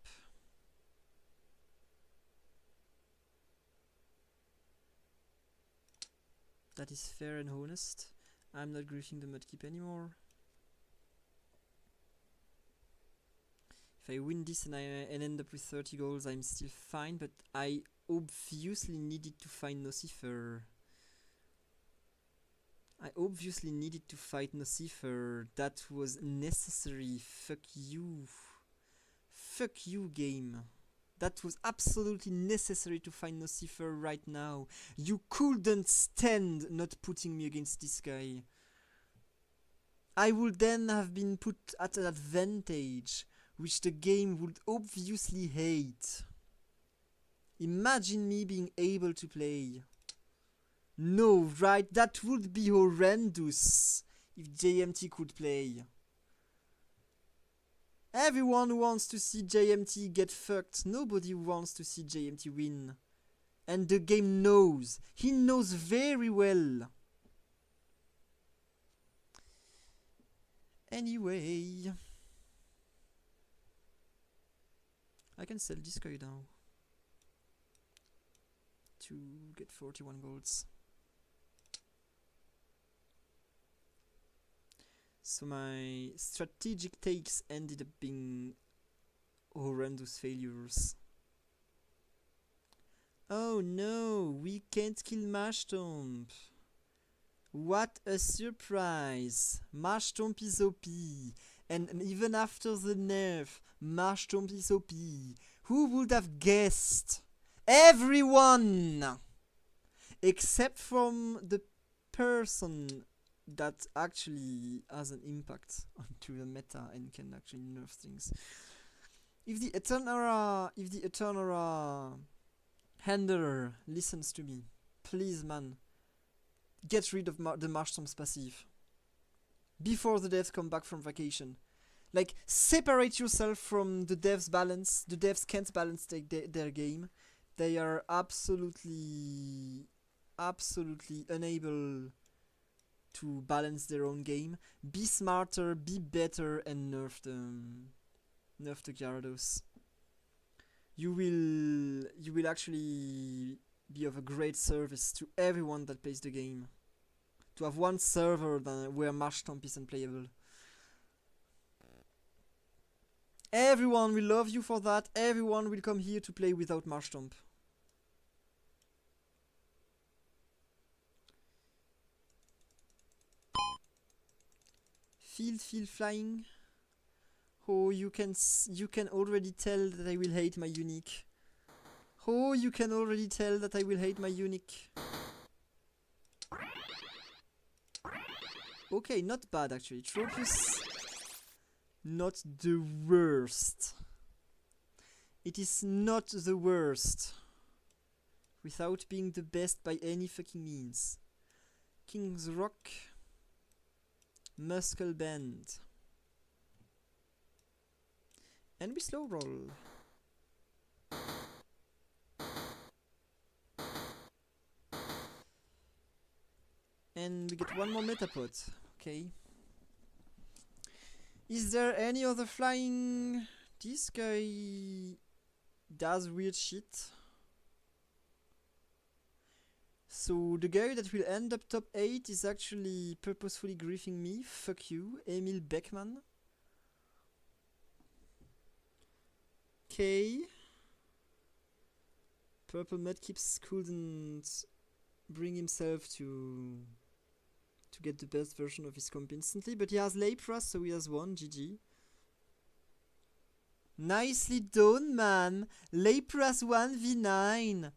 That is fair and honest. I'm not griefing the mudkip anymore. If I win this and end up with 30 goals, I'm still fine, but I obviously needed to find Nocifer. I obviously needed to fight Nocifer. That was necessary. Fuck you. Fuck you, game. That was absolutely necessary to find Nocifer right now. You couldn't stand not putting me against this guy. I would then have been put at an advantage, which the game would obviously hate. Imagine me being able to play. No, right? That would be horrendous if JMT could play. Everyone wants to see JMT get fucked. Nobody wants to see JMT win. And the game knows. He knows very well. Anyway, I can sell this guy now to get 41 golds. So my strategic takes ended up being horrendous failures. Oh no, we can't kill Marshtomp. What a surprise! Marshtomp is OP. And even after the nerf, Marshtomp is OP. Who would have guessed? Everyone! Except from the person that actually has an impact onto the meta and can actually nerf things. If the Eternara handler listens to me, please man, get rid of the Marshtomp's passive before the devs come back from vacation. Like, separate yourself from the devs' balance. The devs can't balance their game. They are absolutely unable to balance their own game. Be smarter, be better, and nerf the Gyarados. You will actually be of a great service to everyone that plays the game. To have one server where Marshtomp is unplayable. Everyone will love you for that. Everyone will come here to play without Marshtomp. Field flying. Oh, you can already tell that I will hate my unique. Oh, you can already tell that I will hate my unique. Okay, not bad actually. Tropius, not the worst. It is not the worst. Without being the best by any fucking means. King's Rock. Muscle Band. And we slow roll. And we get one more Metapod. Okay. Is there any other flying? This guy does weird shit. So the guy that will end up top 8 is actually purposefully griefing me. Fuck you, Emil Beckman. Okay. Purple Mudkips couldn't bring himself to get the best version of his comp instantly, but he has Lapras, so he has one. GG. Nicely done, man. Lapras 1v9.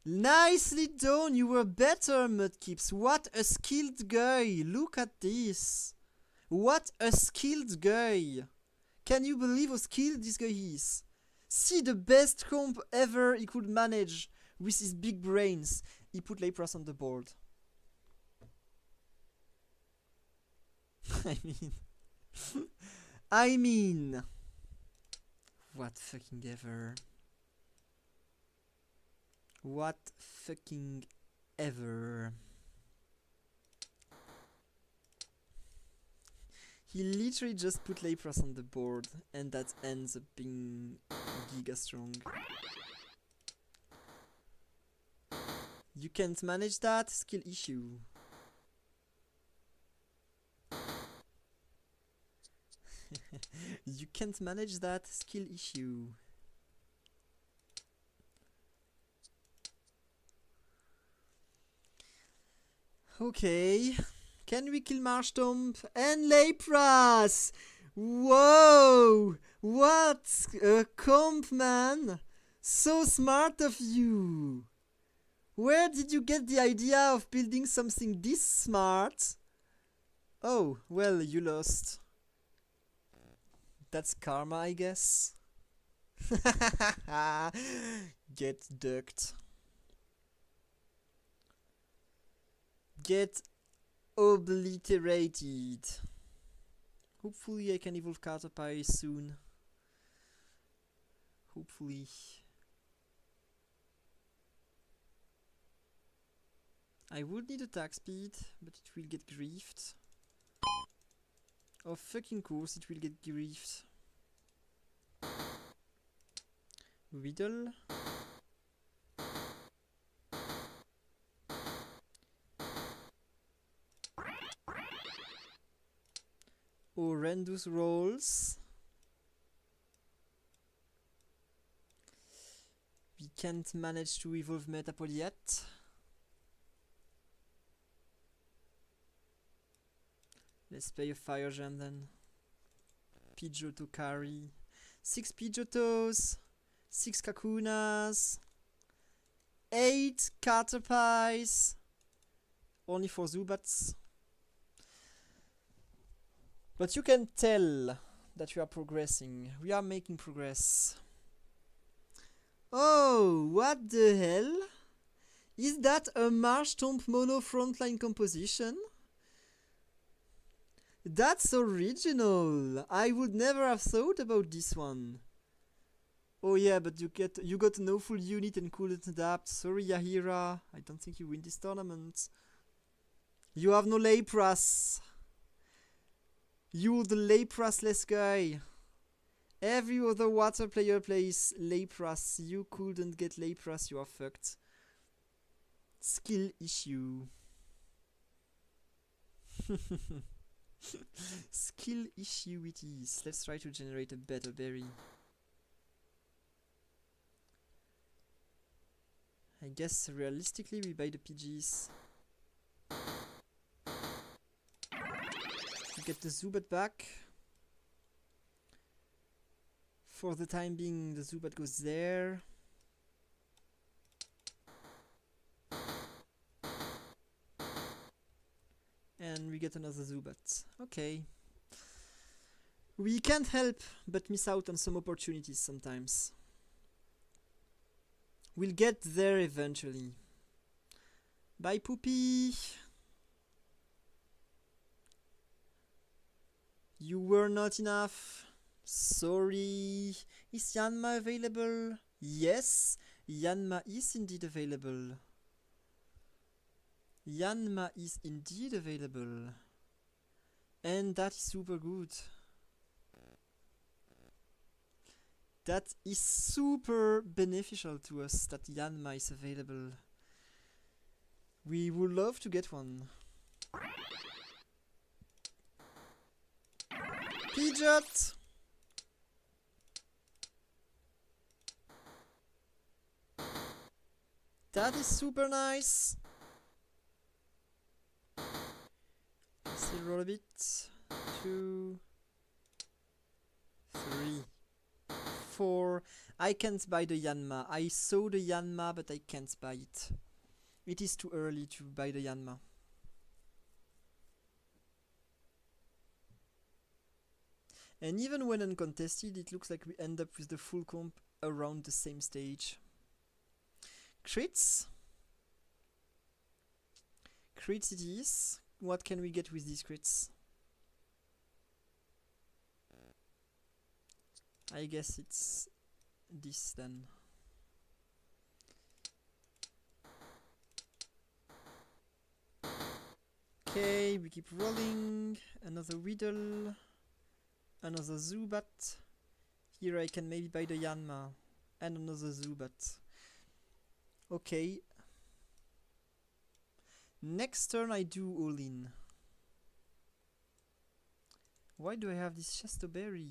Nicely done, you were better, Mudkips. What a skilled guy. Look at this. What a skilled guy. Can you believe how skilled this guy is? See the best comp ever he could manage with his big brains. He put Lapras on the board. I mean, what fucking ever. What fucking ever. He literally just put Lapras on the board, and that ends up being giga strong. You can't manage that? Skill issue. You can't manage that? Skill issue. Okay. Can we kill Marshtomp and Lapras? Whoa! What a comp, man! So smart of you! Where did you get the idea of building something this smart? Oh, well, you lost. That's karma, I guess. Get ducked. Get obliterated. Hopefully I can evolve Caterpie soon. Hopefully. I would need attack speed, but it will get griefed. Oh fucking course it will get griefed. Riddle. Horrendous rolls. We can't manage to evolve Metapod yet. Let's play a Fire Gem then. Pidgeotto carry. 6 Pidgeottos. 6 Kakunas. 8 Caterpies. Only 4 Zubats. But you can tell that we are progressing. We are making progress. Oh, what the hell? Is that a Marshtomp mono frontline composition? That's original. I would never have thought about this one. Oh yeah, but you got no full unit and couldn't adapt. Sorry, Yahira. I don't think you win this tournament. You have no Lapras. You're the Lapras-less guy. Every other water player plays Lapras. You couldn't get Lapras, you are fucked. Skill issue. Skill issue it is. Let's try to generate a better berry. I guess realistically we buy the PGs. Get the Zubat back. For the time being, the Zubat goes there. And we get another Zubat. Okay. We can't help but miss out on some opportunities sometimes. We'll get there eventually. Bye, Poopy! You were not enough. Sorry. Is Yanma available? Yes, Yanma is indeed available. Yanma is indeed available. And that is super good. That is super beneficial to us that Yanma is available. We would love to get one. Pidgeot! That is super nice. Let's roll a bit. 2, 3, before. I can't buy the Yanma. I saw the Yanma, but I can't buy it. It is too early to buy the Yanma. And even when uncontested, it looks like we end up with the full comp around the same stage. Crits. Crits it is. What can we get with these crits? I guess it's this then. Okay, we keep rolling. Another Riddle. Another Zubat. Here I can maybe buy the Yanma. And another Zubat. Okay. Next turn I do all in. Why do I have this Chestoberry?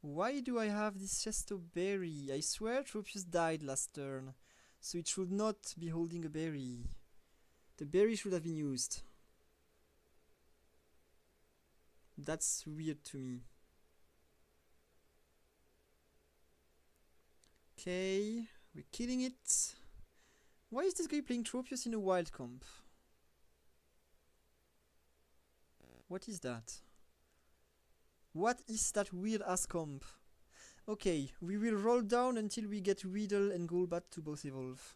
Why do I have this Chestoberry? I swear Tropius died last turn, so it should not be holding a berry. The berry should have been used. That's weird to me. Okay, we're killing it. Why is this guy playing Tropius in a wild comp? What is that? What is that weird ass comp? Okay, we will roll down until we get Weedle and Golbat to both evolve.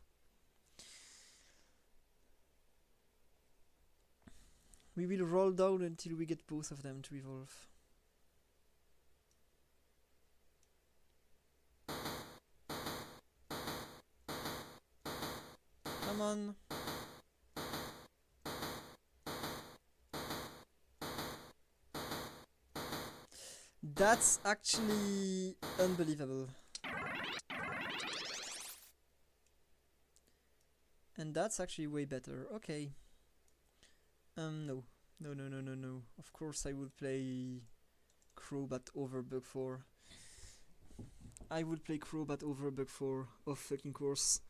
We will roll down until we get both of them to evolve. Come on. That's actually unbelievable. And that's actually way better. Okay. No. No. Of course I would play Crobat over Bug 4. I would play Crobat over Bug 4, of fucking course.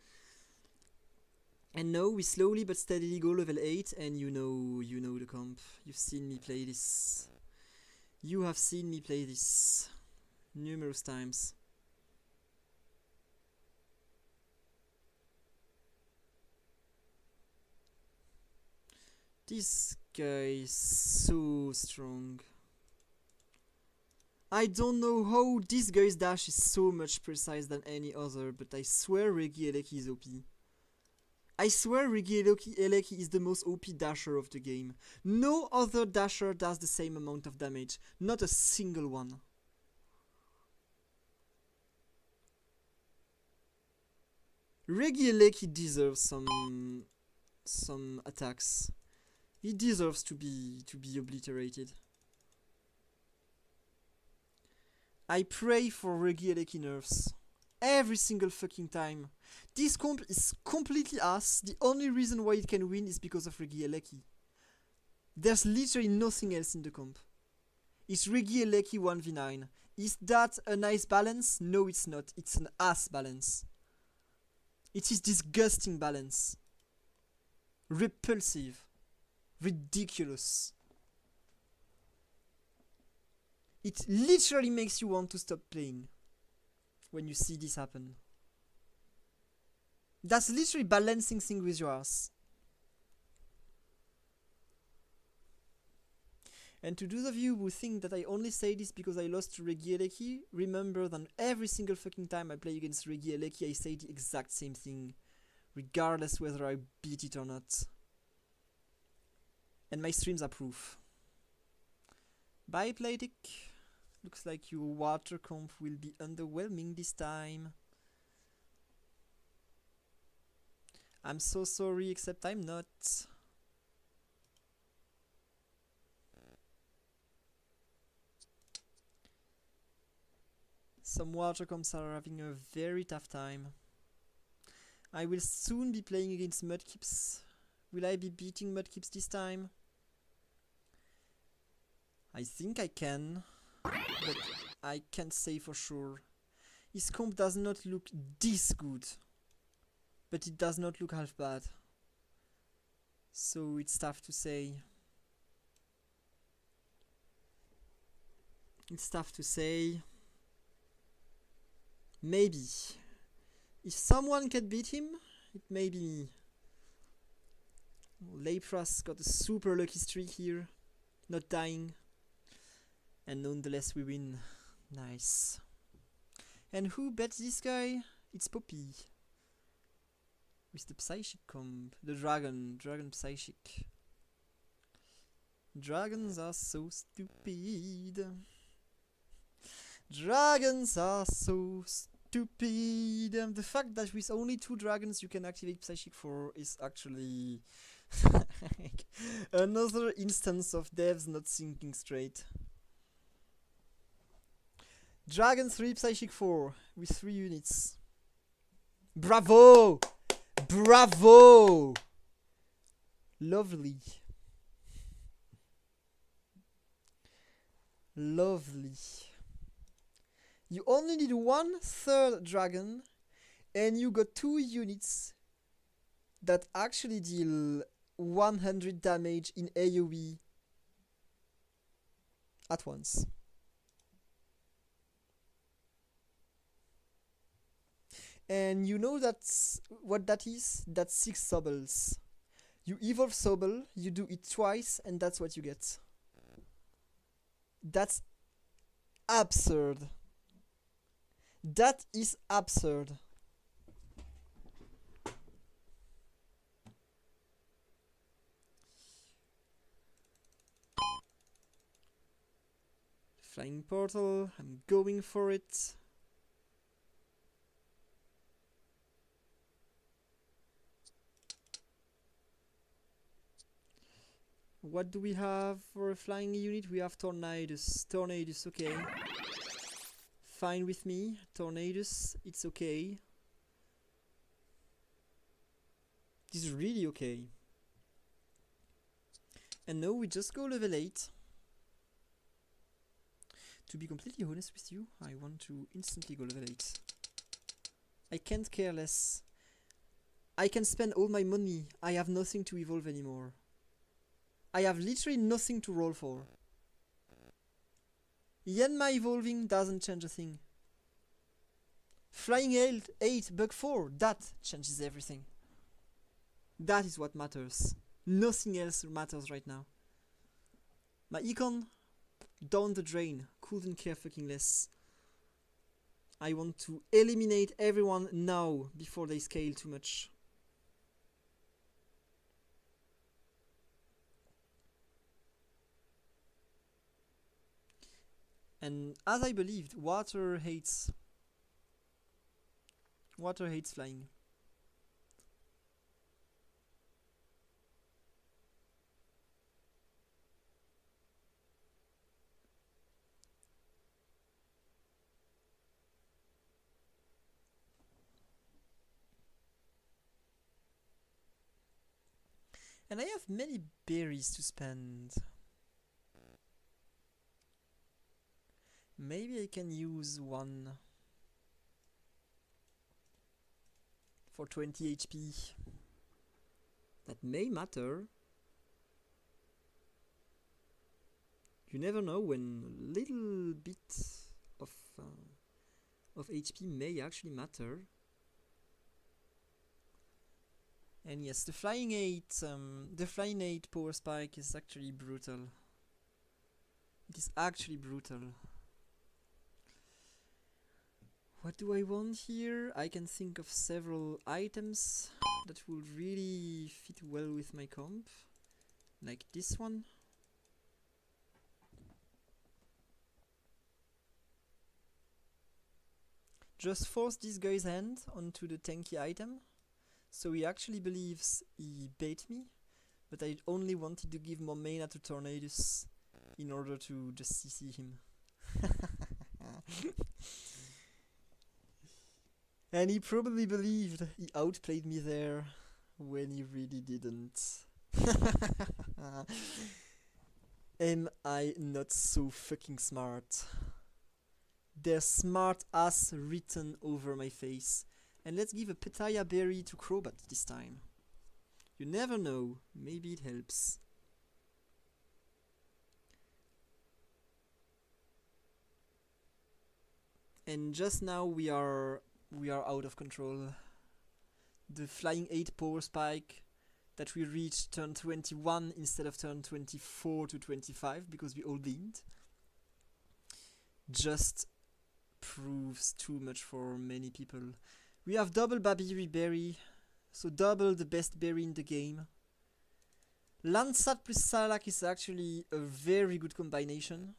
And no, we slowly but steadily go level 8, and you know the comp. You've seen me play this. You have seen me play this numerous times. This guy is so strong. I don't know how this guy's dash is so much precise than any other, but I swear Regieleki is OP. I swear Regieleki is the most OP dasher of the game. No other dasher does the same amount of damage. Not a single one. Regieleki deserves some attacks. He deserves to be obliterated. I pray for Regieleki nerfs. Every single fucking time. This comp is completely ass. The only reason why it can win is because of Regieleki. There's literally nothing else in the comp. It's Regieleki 1v9. Is that a nice balance? No, it's not. It's an ass balance. It is disgusting balance. Repulsive. Ridiculous. It literally makes you want to stop playing when you see this happen. That's literally balancing things with your ass. And to those of you who think that I only say this because I lost to Regieleki, remember that every single fucking time I play against Regieleki, I say the exact same thing, regardless whether I beat it or not. And my streams are proof. Bye, Playdick. Looks like your water comp will be underwhelming this time. I'm so sorry, except I'm not. Some water comps are having a very tough time. I will soon be playing against Mudkips. Will I be beating Mudkips this time? I think I can, but I can't say for sure. His comp does not look this good, but it does not look half bad. So it's tough to say. It's tough to say. Maybe. If someone can beat him, it may be me. Lapras got a super lucky streak here. Not dying. And nonetheless we win. Nice. And who bets this guy? It's Poppy. With the Psychic comp. The Dragon Psychic. Dragons are so stupid. Dragons are so stupid. The fact that with only 2 dragons you can activate Psychic 4 is actually another instance of devs not thinking straight. Dragon 3 Psychic 4 with 3 units. Bravo! Bravo! Lovely. Lovely. You only need 1/3 dragon, and you got 2 units that actually deal 100 damage in AoE at once. And you know that's what that is? That's 6 Sobbles. You evolve Sobble, you do it twice, and that's what you get. That's absurd. That is absurd. Flying portal, I'm going for it. What do we have for a flying unit? We have Tornadus. Tornadus, okay. Fine with me. Tornadus, it's okay. This is really okay. And now we just go level 8. To be completely honest with you, I want to instantly go level 8. I can't care less. I can spend all my money. I have nothing to evolve anymore. I have literally nothing to roll for. Yanma evolving doesn't change a thing. Flying 8, bug 4, that changes everything. That is what matters. Nothing else matters right now. My econ, down the drain. Couldn't care fucking less. I want to eliminate everyone now before they scale too much. And as I believed, water hates flying. And I have many berries to spend. Maybe I can use one for 20 HP. That may matter. You never know when a little bit of HP may actually matter. And yes, the flying 8 power spike is actually brutal. It is actually brutal. What do I want here? I can think of several items that will really fit well with my comp. Like this one. Just force this guy's hand onto the tanky item. So he actually believes he bait me. But I only wanted to give more mana to Tornadus in order to just CC him. And he probably believed he outplayed me there when he really didn't. Am I not so fucking smart? There's smart ass written over my face. And let's give a Petaya berry to Crobat this time. You never know, maybe it helps. And just now we are out of control. The flying 8 power spike that we reached turn 21 instead of turn 24 to 25 because we all blinked just proves too much for many people. We have double Babiri Berry, so double the best berry in the game. Landsat plus Salak is actually a very good combination.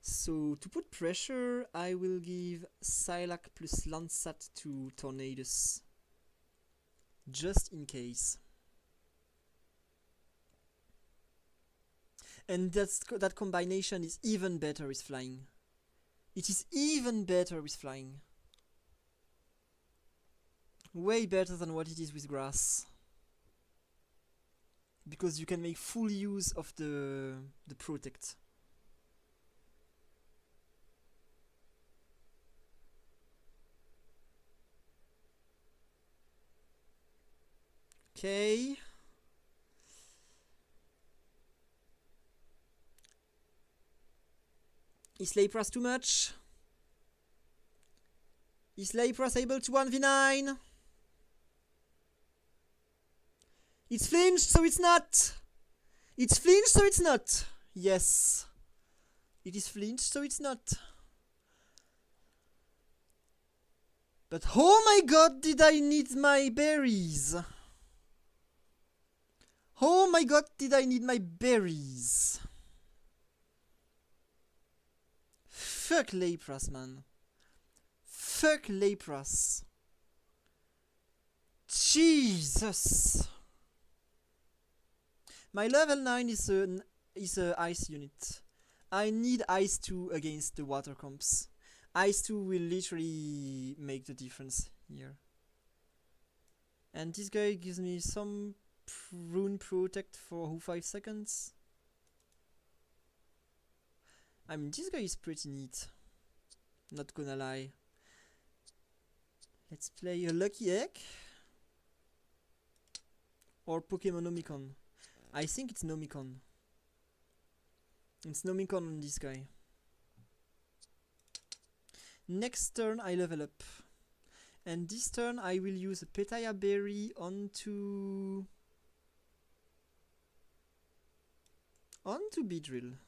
So to put pressure, I will give Psylocke plus Landsat to Tornadus, just in case. And that combination is even better with flying. It is even better with flying. Way better than what it is with grass. Because you can make full use of the protect. Okay. Is Lapras too much? Is Lapras able to 1v9? It's flinched, so it's not. It's flinched, so it's not. Yes. It is flinched, so it's not. But oh my god, did I need my berries? Oh my god, did I need my berries? Fuck Lapras, man. Fuck Lapras. Jesus. My level 9 is a ice unit. I need ice 2 against the water comps. Ice 2 will literally make the difference here. And this guy gives me some rune protect for 5 seconds. I mean, this guy is pretty neat. Not gonna lie. Let's play a Lucky Egg. Or Pokemon Nomicon. I think it's Nomicon. It's Nomicon on this guy. Next turn I level up. And this turn I will use a Petaya Berry onto Beedrill.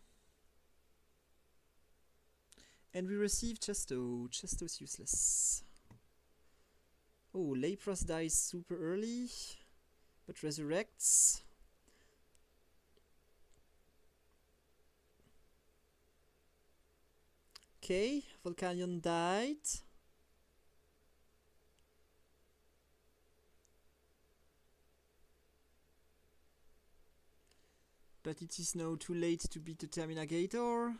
And we receive Chesto. Chesto's useless. Oh, Lapras dies super early, but resurrects. Okay, Volcanion died. But it is now too late to beat the Terminagator.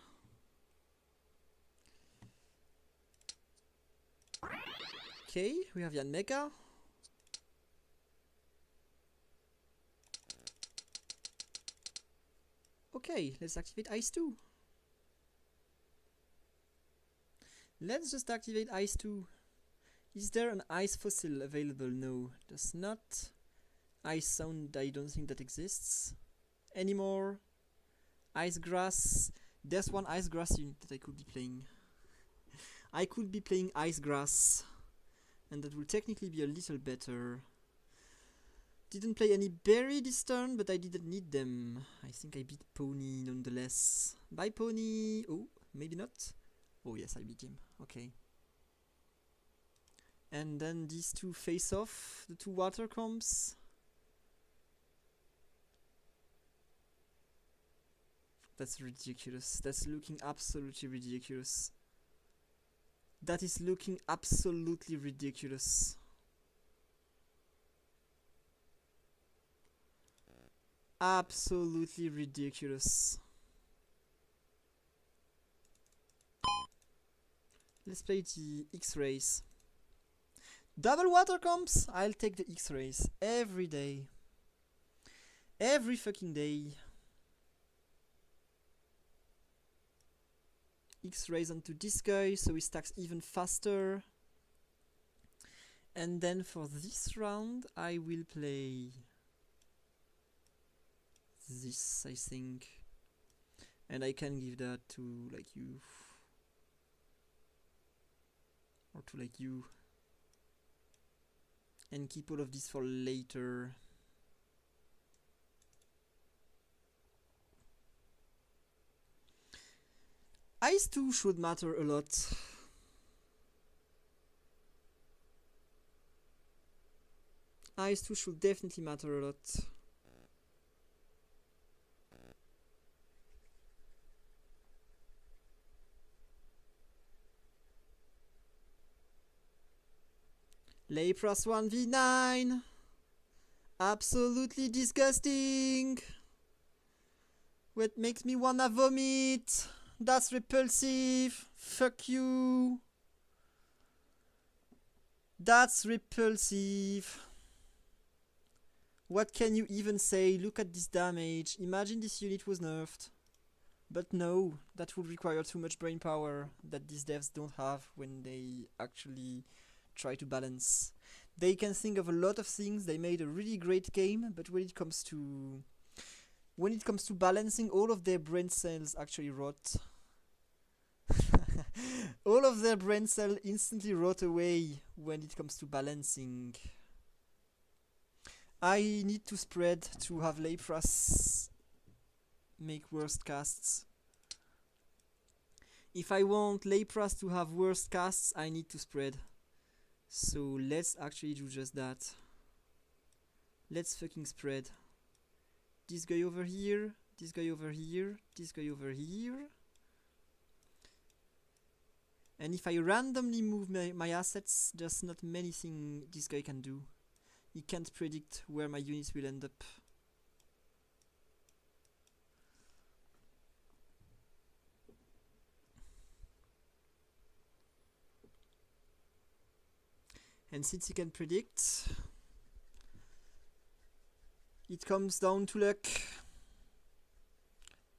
Okay, we have Yanmega. Okay, let's activate Ice 2. Let's just activate Ice 2. Is there an Ice Fossil available? No, there's not. Ice Sound, I don't think that exists anymore. Ice Grass. There's one Ice Grass unit that I could be playing. I could be playing Ice Grass. And that will technically be a little better. Didn't play any berry this turn, but I didn't need them. I think I beat Pony nonetheless. Bye Pony! Oh, maybe not. Oh yes, I beat him. Okay. And then these two face off, the two water comps. That's ridiculous. That's looking absolutely ridiculous. That is looking absolutely ridiculous. Absolutely ridiculous. Let's play the X-Rays. Double water comps? I'll take the X-Rays every day. Every fucking day. X-Rays onto this guy, so he stacks even faster. And then for this round, I will play this, I think. And I can give that to like you. Or to like you. And keep all of this for later. Ice 2 should matter a lot. Ice 2 should definitely matter a lot. Lepros 1v9. Absolutely disgusting. What makes me wanna vomit? That's repulsive. Fuck you. That's repulsive. What can you even say? Look at this damage. Imagine this unit was nerfed. But no, that would require too much brain power that these devs don't have when they actually try to balance. They can think of a lot of things. They made a really great game, but when it comes to balancing, all of their brain cells actually rot. All of their brain cells instantly rot away when it comes to balancing. I need to spread to have Lepras make worst casts. If I want Lepras to have worst casts, I need to spread. So let's actually do just that. Let's fucking spread. This guy over here, this guy over here, this guy over here. And if I randomly move my assets, there's not many things this guy can do. He can't predict where my units will end up. And since he can predict, it comes down to luck.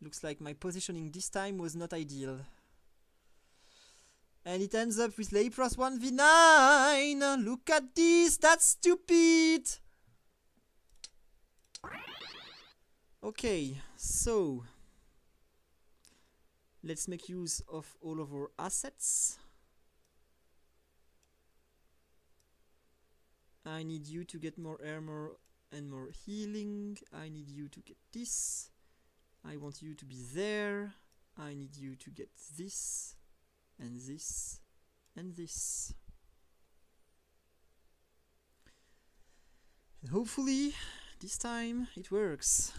Looks like my positioning this time was not ideal. And it ends up with Lepros 1v9! Look at this! That's stupid! Okay, so let's make use of all of our assets. I need you to get more armor and more healing. I need you to get this. I want you to be there. I need you to get this. And this, and this. And hopefully, this time it works.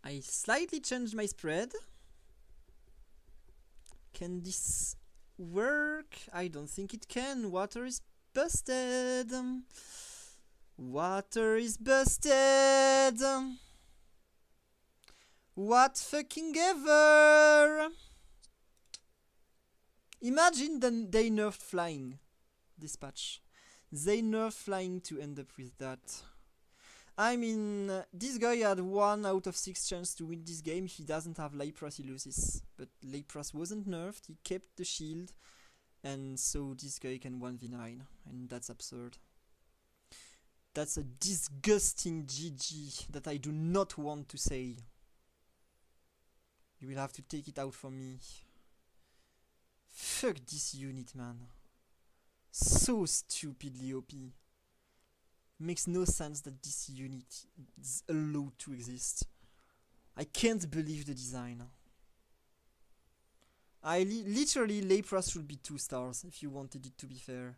I slightly changed my spread. Can this work? I don't think it can. Water is busted. Water is busted. What fucking ever! Imagine they nerfed flying this patch. They nerfed flying to end up with that. I mean, this guy had 1 out of 6 chance to win this game. If he doesn't have Lepros, he loses. But Lepros wasn't nerfed, he kept the shield. And so this guy can 1v9. And that's absurd. That's a disgusting GG that I do not want to say. You will have to take it out for me. Fuck this unit, man. So stupidly OP. Makes no sense that this unit is allowed to exist. I can't believe the design. Literally, Lepros should be 2 stars if you wanted it to be fair.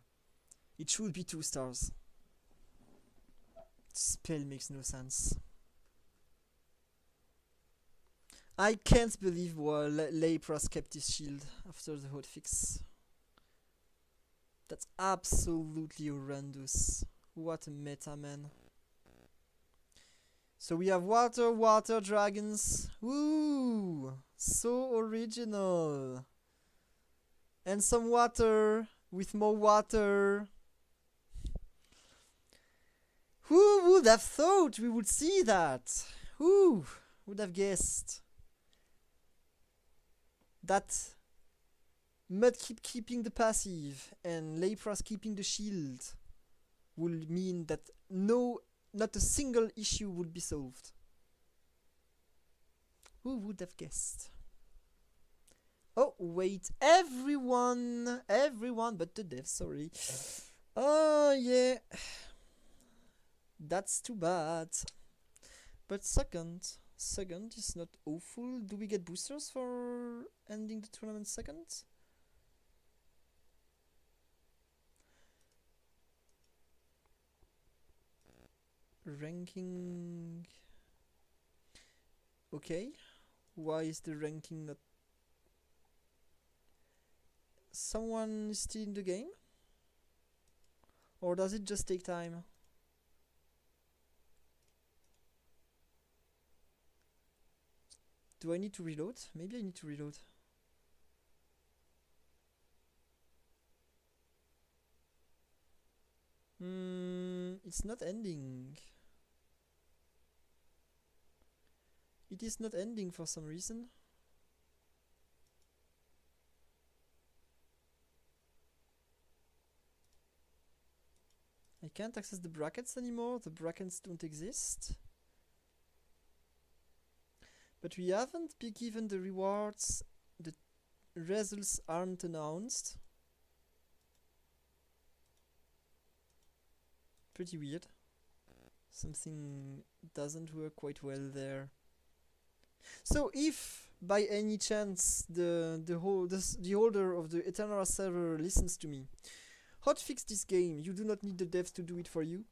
It should be 2 stars. Spell makes no sense. I can't believe Lepros kept his shield after the hotfix. That's absolutely horrendous. What a meta, man. So we have water dragons. Woo! So original. And some water with more water. Who would have thought we would see that? Who would have guessed? That Mudkip keeping the passive and Lepros keeping the shield will mean that not a single issue would be solved. Who would have guessed? Oh, wait. Everyone but the devs, sorry. Oh, yeah. That's too bad. But second is not awful. Do we get boosters for ending the tournament second? Ranking. Okay. Why is the ranking not... Someone is still in the game? Or does it just take time? Do I need to reload? Maybe I need to reload. It's not ending. It is not ending for some reason. I can't access the brackets anymore. The brackets don't exist. But we haven't been given the rewards. The results aren't announced. Pretty weird. Something doesn't work quite well there. So if by any chance the holder of the Eternara server listens to me, hotfix this game. You do not need the devs to do it for you.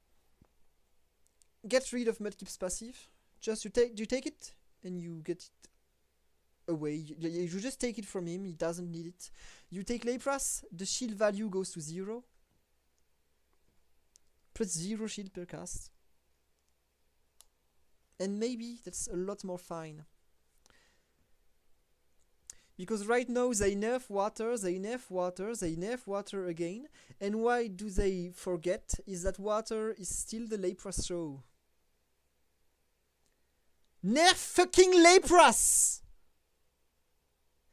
Get rid of Mudkip's passive. Just you take it and you get it away. You just take it from him. He doesn't need it. You take Lepras. The shield value goes to 0. Plus 0 shield per cast. And maybe that's a lot more fine. Because right now they nerf water, they nerf water, they nerf water again. And why do they forget is that water is still the Lapras show. Nerf fucking Lapras!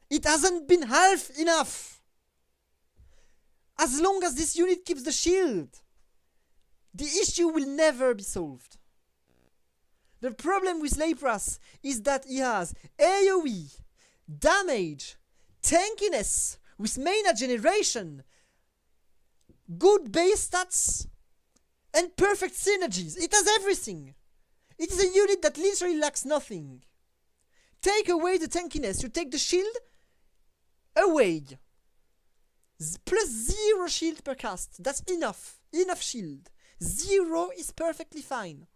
It hasn't been half enough! As long as this unit keeps the shield, the issue will never be solved. The problem with Lapras is that he has AoE, damage, tankiness with mana generation, good base stats, and perfect synergies. It has everything. It is a unit that literally lacks nothing. Take away the tankiness, you take the shield away. Plus 0 shield per cast. That's enough. Enough shield. 0 is perfectly fine.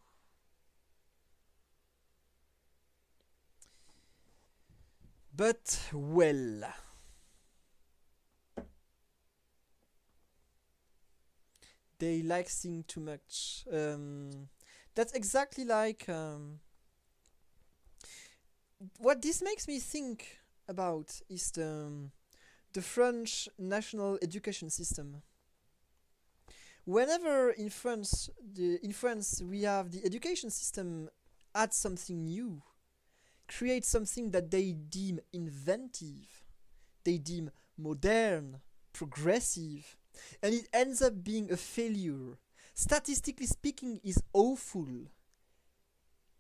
But, well... they like seeing too much. That's exactly like... what this makes me think about is the French national education system. Whenever in France we have the education system add something new, create something that they deem inventive, they deem modern, progressive, and it ends up being a failure. Statistically speaking, is awful.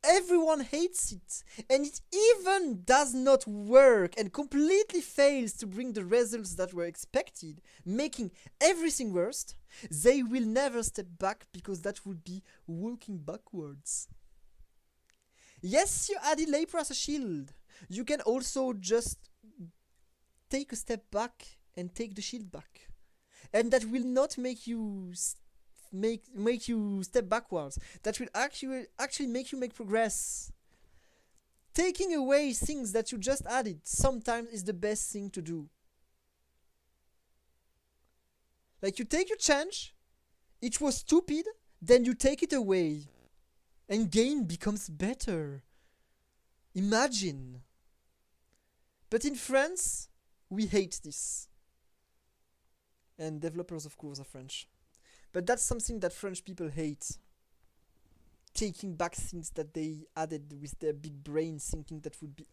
Everyone hates it, and it even does not work and completely fails to bring the results that were expected, making everything worse. They will never step back because that would be walking backwards. Yes, you added Lapras as a shield. You can also just take a step back and take the shield back. And that will not make you make you step backwards. That will actually make you make progress. Taking away things that you just added sometimes is the best thing to do. Like you take your change, it was stupid, then you take it away. And game becomes better. Imagine. But in France, we hate this. And developers, of course, are French. But that's something that French people hate. Taking back things that they added with their big brain, thinking that would be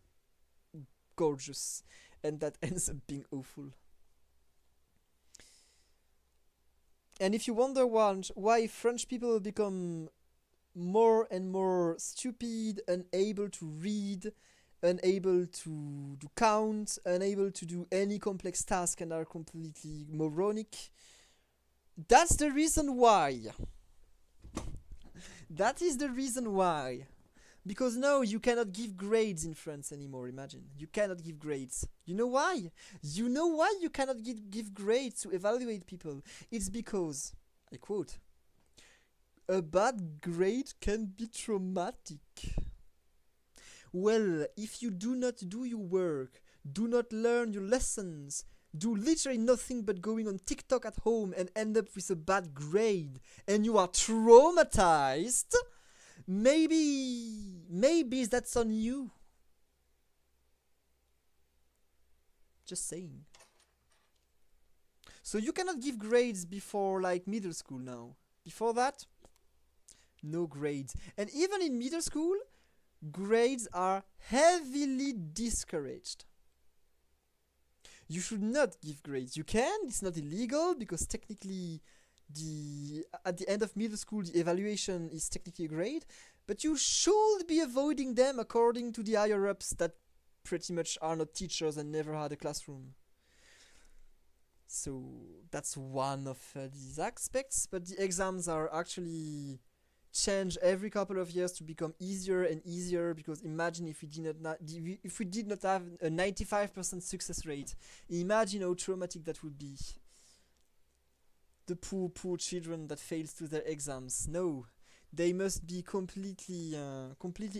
gorgeous. And that ends up being awful. And if you wonder why French people become more and more stupid, unable to read, unable to count, unable to do any complex task, and are completely moronic. That's the reason why. That is the reason why. Because no, you cannot give grades in France anymore, imagine. You cannot give grades. You know why? You know why you cannot give grades to evaluate people? It's because, I quote, a bad grade can be traumatic. Well, if you do not do your work, do not learn your lessons, do literally nothing but going on TikTok at home and end up with a bad grade, and you are traumatized, maybe that's on you. Just saying. So you cannot give grades before like middle school now. Before that, no grades. And even in middle school, grades are heavily discouraged. You should not give grades. You can, it's not illegal, because technically at the end of middle school the evaluation is technically a grade, but you should be avoiding them according to the higher ups that pretty much are not teachers and never had a classroom. So that's one of these aspects, but the exams are actually change every couple of years to become easier and easier, because imagine if we did not have a 95% success rate. Imagine how traumatic that would be. The poor children that fails to their exams. No, they must be completely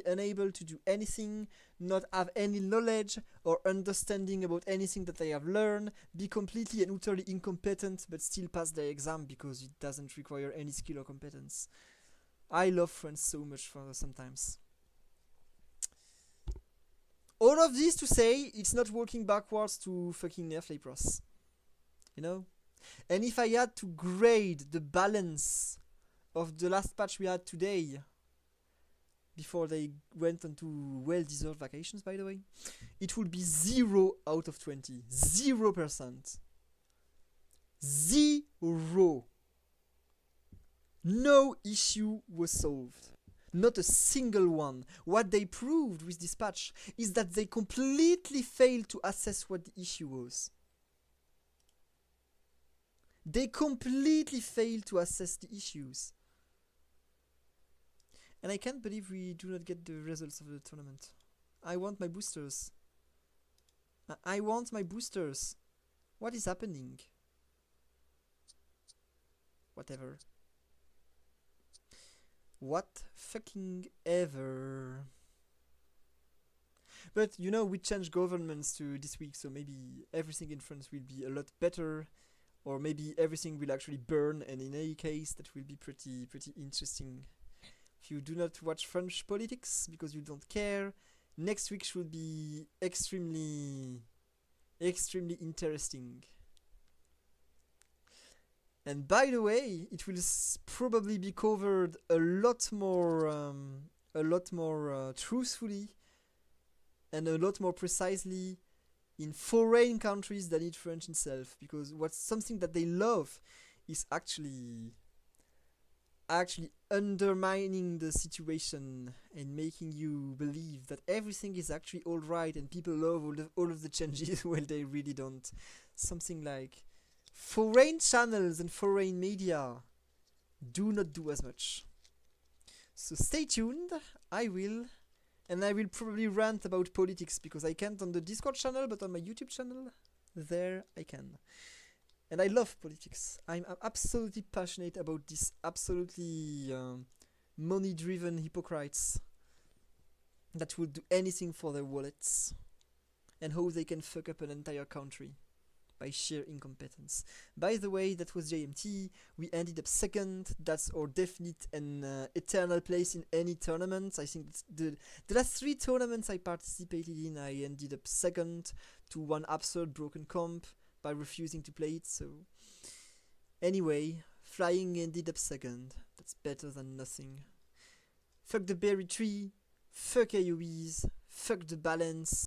unable to do anything, not have any knowledge or understanding about anything that they have learned, be completely and utterly incompetent, but still pass their exam because it doesn't require any skill or competence. I love France so much for sometimes. All of this to say, it's not working backwards to fucking nerf les pros. You know? And if I had to grade the balance of the last patch we had today, before they went on to well-deserved vacations, by the way, it would be 0 out of 20. 0%. 0. No issue was solved. Not a single one. What they proved with this patch is that they completely failed to assess what the issue was. They completely failed to assess the issues. And I can't believe we do not get the results of the tournament. I want my boosters. I want my boosters. What is happening? Whatever. What fucking ever. But you know, we changed governments to this week, so maybe everything in France will be a lot better, or maybe everything will actually burn, and in any case that will be pretty interesting. If you do not watch French politics because you don't care, next week should be extremely interesting. And by the way, it will probably be covered a lot more truthfully and a lot more precisely in foreign countries than in French itself, because what's something that they love is actually undermining the situation and making you believe that everything is actually all right and people love all of the changes while they really don't. Something like foreign channels and foreign media do not do as much. So stay tuned, I will probably rant about politics because I can't on the Discord channel, but on my YouTube channel, there I can. And I love politics. I'm absolutely passionate about these absolutely money-driven hypocrites that will do anything for their wallets, and how they can fuck up an entire country by sheer incompetence. By the way, that was JMT. We ended up second. That's our definite and eternal place in any tournament. I think the last 3 tournaments I participated in, I ended up second to one absurd broken comp by refusing to play it. So anyway, flying ended up second. That's better than nothing. Fuck the berry tree. Fuck AoEs. Fuck the balance.